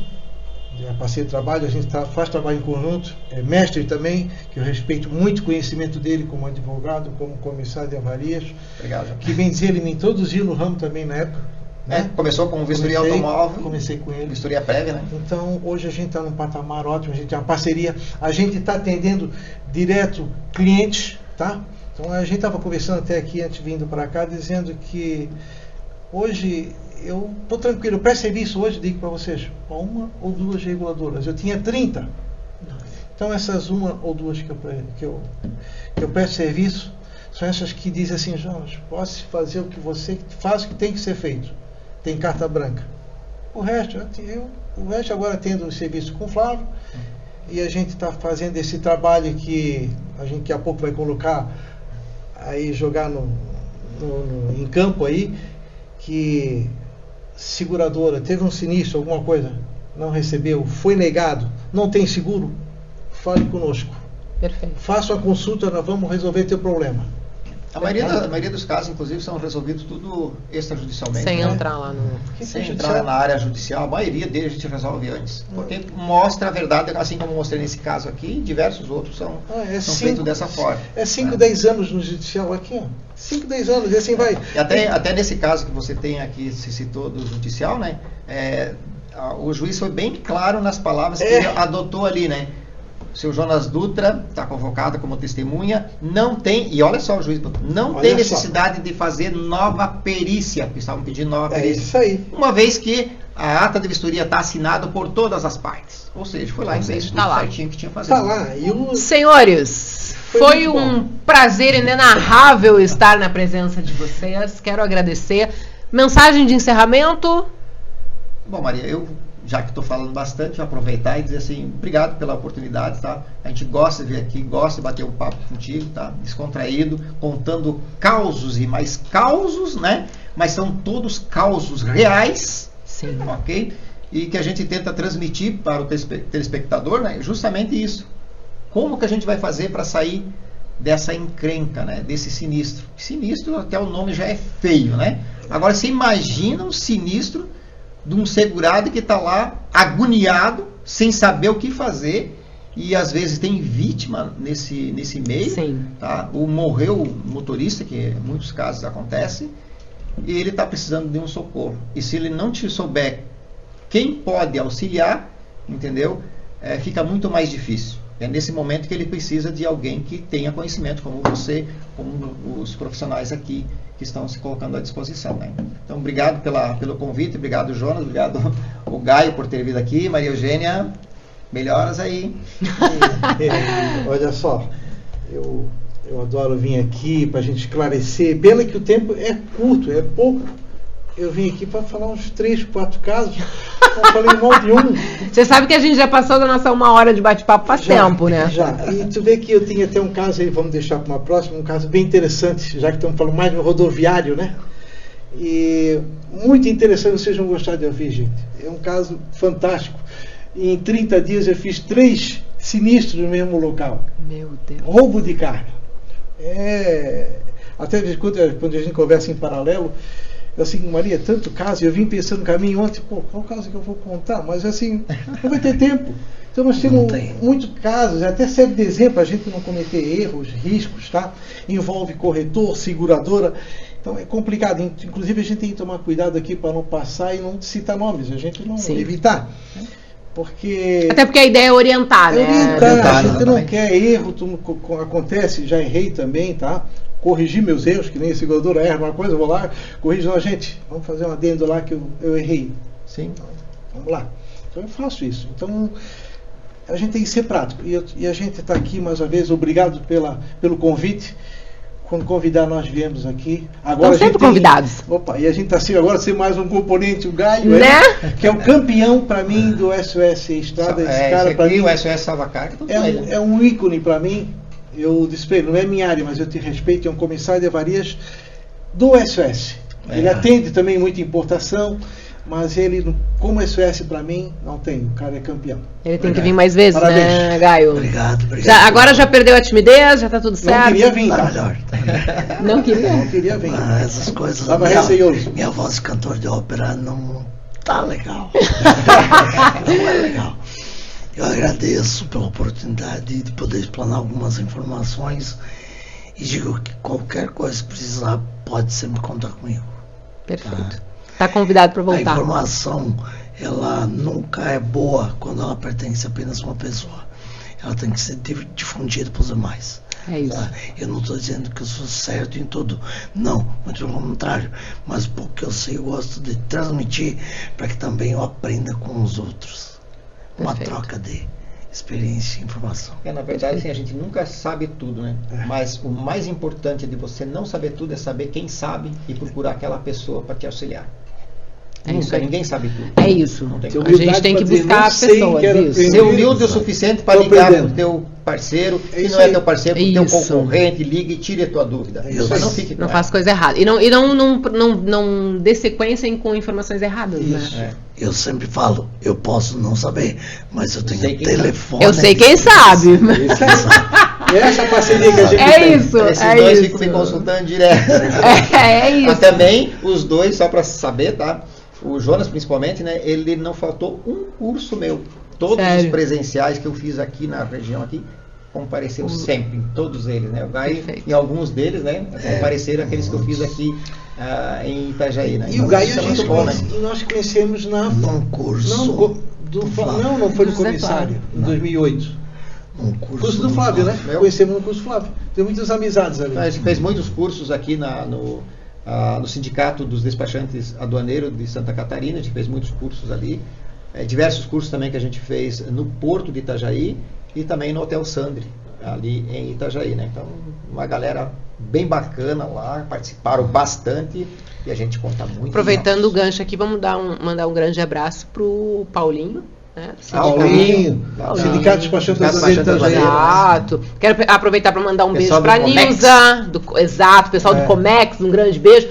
é parceiro de trabalho, a gente faz trabalho em conjunto, é mestre também, que eu respeito muito o conhecimento dele como advogado, como comissário de avarias. Obrigado. Que bem dizer, ele me introduziu no ramo também na época. Né? Começou com vistoria automóvel. Comecei com ele. Vistoria prévia, né? Então, hoje a gente está num patamar ótimo, a gente tem uma parceria, a gente está atendendo direto clientes, tá? Então, a gente estava conversando até aqui, antes vindo para cá, dizendo que hoje eu estou tranquilo, eu presto serviço hoje, digo para vocês, uma ou duas reguladoras. Eu tinha 30. Então, essas uma ou duas que eu presto serviço, são essas que dizem assim, Jonas, posso fazer o que você faz, o que tem que ser feito. Tem carta branca. O resto agora tendo o serviço com o Flávio, e a gente está fazendo esse trabalho que a gente daqui a pouco vai colocar aí, jogar em campo aí, que seguradora teve um sinistro, alguma coisa, não recebeu, foi negado, não tem seguro, fale conosco. Perfeito. Faça uma consulta, nós vamos resolver teu problema. A maioria dos casos, inclusive, são resolvidos tudo extrajudicialmente. Sem entrar lá no... Sem entrar na área judicial, a maioria deles a gente resolve antes. Porque mostra a verdade, assim como eu mostrei nesse caso aqui, diversos outros são feitos dessa forma. É 5, 10 anos no judicial aqui, ó. 5, 10 anos, e assim vai. E até nesse caso que você tem aqui, se citou do judicial, né? O juiz foi bem claro nas palavras que ele adotou ali, né? O seu Jonas Dutra está convocado como testemunha, não tem, e olha só o juiz, não tem necessidade de fazer nova perícia, porque estavam pedindo nova perícia. É isso aí. Uma vez que a ata de vistoria está assinada por todas as partes. Ou seja, foi lá e fez tudo certinho que tinha que fazer. Está lá. Senhores, foi um prazer inenarrável estar na presença de vocês. Quero agradecer. Mensagem de encerramento? Bom, Maria, já que estou falando bastante, vou aproveitar e dizer assim, obrigado pela oportunidade, tá? A gente gosta de vir aqui, gosta de bater um papo contigo, tá? Descontraído, contando causos e mais causos, né? Mas são todos causos reais, sim, ok? E que a gente tenta transmitir para o telespectador, né? Justamente isso. Como que a gente vai fazer para sair dessa encrenca, né? Desse sinistro? Sinistro, até o nome já é feio, né? Agora, você imagina um sinistro de um segurado que está lá agoniado, sem saber o que fazer, e às vezes tem vítima nesse meio. Sim. Tá? Morreu o motorista, que em muitos casos acontece, e ele está precisando de um socorro. E se ele não te souber quem pode auxiliar, entendeu? Fica muito mais difícil. É nesse momento que ele precisa de alguém que tenha conhecimento, como você, como os profissionais aqui que estão se colocando à disposição, né? Então, obrigado pelo convite, obrigado, Jonas, obrigado o Gaio por ter vindo aqui, Maria Eugênia, melhoras aí. Olha só, eu adoro vir aqui para a gente esclarecer, pena que o tempo é curto, é pouco. Eu vim aqui para falar uns 3, 4 casos, não falei mal de um. Você sabe que a gente já passou da nossa 1 hora de bate-papo faz tempo, né? Já, e tu vê que eu tinha até um caso aí, vamos deixar para uma próxima, um caso bem interessante, já que estamos falando mais de um rodoviário, né? E muito interessante, vocês vão gostar de ouvir, gente. É um caso fantástico. Em 30 dias eu fiz 3 sinistros no mesmo local. Meu Deus. Roubo de carga. Até quando a gente conversa em paralelo, eu assim, Maria, tanto caso, eu vim pensando no caminho ontem, qual caso que eu vou contar? Mas assim, não vai ter tempo. Então nós temos muitos casos, até serve de exemplo a gente não cometer erros, riscos, tá? Envolve corretor, seguradora. Então é complicado. Inclusive a gente tem que tomar cuidado aqui para não passar e não citar nomes, a gente não evitar. Porque... Até porque a ideia é orientar, né? Orientar, a gente não quer erro, acontece, já errei também, tá? Corrigir meus erros, que nem a seguradora erra uma coisa, eu vou lá, corrijo, não, gente, vamos fazer um adendo lá que eu errei. Sim. Então, vamos lá. Então eu faço isso. Então a gente tem que ser prático. E a gente está aqui mais uma vez, obrigado pelo convite. Quando convidar, nós viemos aqui. Agora estão sempre convidados. Opa, e a gente está assim, agora sem mais um componente, o Gaio, né? Que é o campeão para mim do SOS Estrada. Esse cara para mim, o SOS Salvacarga, é um ícone para mim. Eu disse para ele, não é minha área, mas eu te respeito, é um comissário de avarias do SOS. Ele atende também muita importação, mas ele, como SOS para mim, não tem. O cara é campeão. Ele tem que vir mais vezes, parabéns, né, Gaio? Obrigado. Agora já perdeu a timidez, já tá tudo certo. Não queria vir, Tá melhor. Não queria? Não queria vir. Essas coisas. Estava receioso. Minha voz de cantor de ópera não tá legal. Não é legal. Eu agradeço pela oportunidade de poder explanar algumas informações e digo que qualquer coisa que precisar pode sempre contar comigo. Perfeito. Tá convidado para voltar. A informação, ela nunca é boa quando ela pertence apenas a uma pessoa. Ela tem que ser difundida para os demais. É isso. Tá? Eu não estou dizendo que eu sou certo em tudo. Não, muito pelo contrário. Mas porque eu sei, eu gosto de transmitir para que também eu aprenda com os outros. Uma troca de experiência e informação. Na verdade, assim, a gente nunca sabe tudo, né? Mas o mais importante de você não saber tudo é saber quem sabe e procurar aquela pessoa para te auxiliar. Nunca ninguém sabe tudo. É isso. Não tem a gente tem que buscar pessoas. Isso. Ser humilde o suficiente para ligar para o teu parceiro, se não é teu parceiro, para o teu concorrente, ligue e tire a tua dúvida. Não fique com não faça coisa errada. E não dê sequência com informações erradas, né? Eu sempre falo, eu posso não saber, mas eu tenho telefone. Eu sei quem sabe. Essa parceria que a gente tem. Isso, esses dois ficam me consultando direto. É isso. Mas também, os dois, só para saber, tá? O Jonas, principalmente, né? Ele não faltou um curso meu. Todos os presenciais que eu fiz aqui na região aqui, compareceu sempre, em todos eles, né? O Gaio, em alguns deles, né? Compareceram aqueles que eu fiz aqui em Itajaí, né? E o Gaio nós conhecemos num curso. Não foi no comissário, em 2008. Um curso do Flávio, né? Conhecemos no curso Flávio. Tem muitas amizades ali. A gente fez muitos cursos aqui no Sindicato dos Despachantes Aduaneiros de Santa Catarina, a gente fez muitos cursos ali. Diversos cursos também que a gente fez no Porto de Itajaí e também no Hotel Sandri, ali em Itajaí, né? Então, uma galera bem bacana lá, participaram bastante e a gente conta muito. Aproveitando o gancho aqui, vamos mandar um grande abraço pro Paulinho. Paulinho, Sindicato dos Despachantes Aduaneiros. Exato. Quero aproveitar para mandar um beijo para a Nilza, exato, pessoal do Comex, um grande beijo.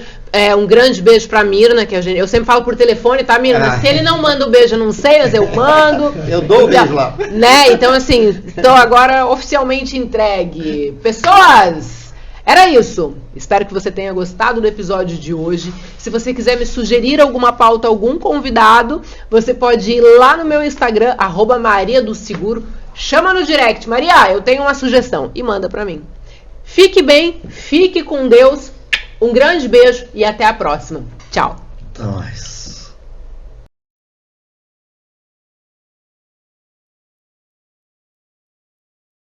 Um grande beijo pra Mirna, que eu sempre falo por telefone, tá, Mirna? Se ele não manda o beijo, eu não sei, mas eu mando. Eu dou o beijo lá. Né? Então, assim, estou agora oficialmente entregue. Pessoas, era isso. Espero que você tenha gostado do episódio de hoje. Se você quiser me sugerir alguma pauta, algum convidado, você pode ir lá no meu Instagram, @mariadoseguro. Chama no direct, Maria, eu tenho uma sugestão, e manda pra mim. Fique bem, fique com Deus. Um grande beijo e até a próxima. Tchau!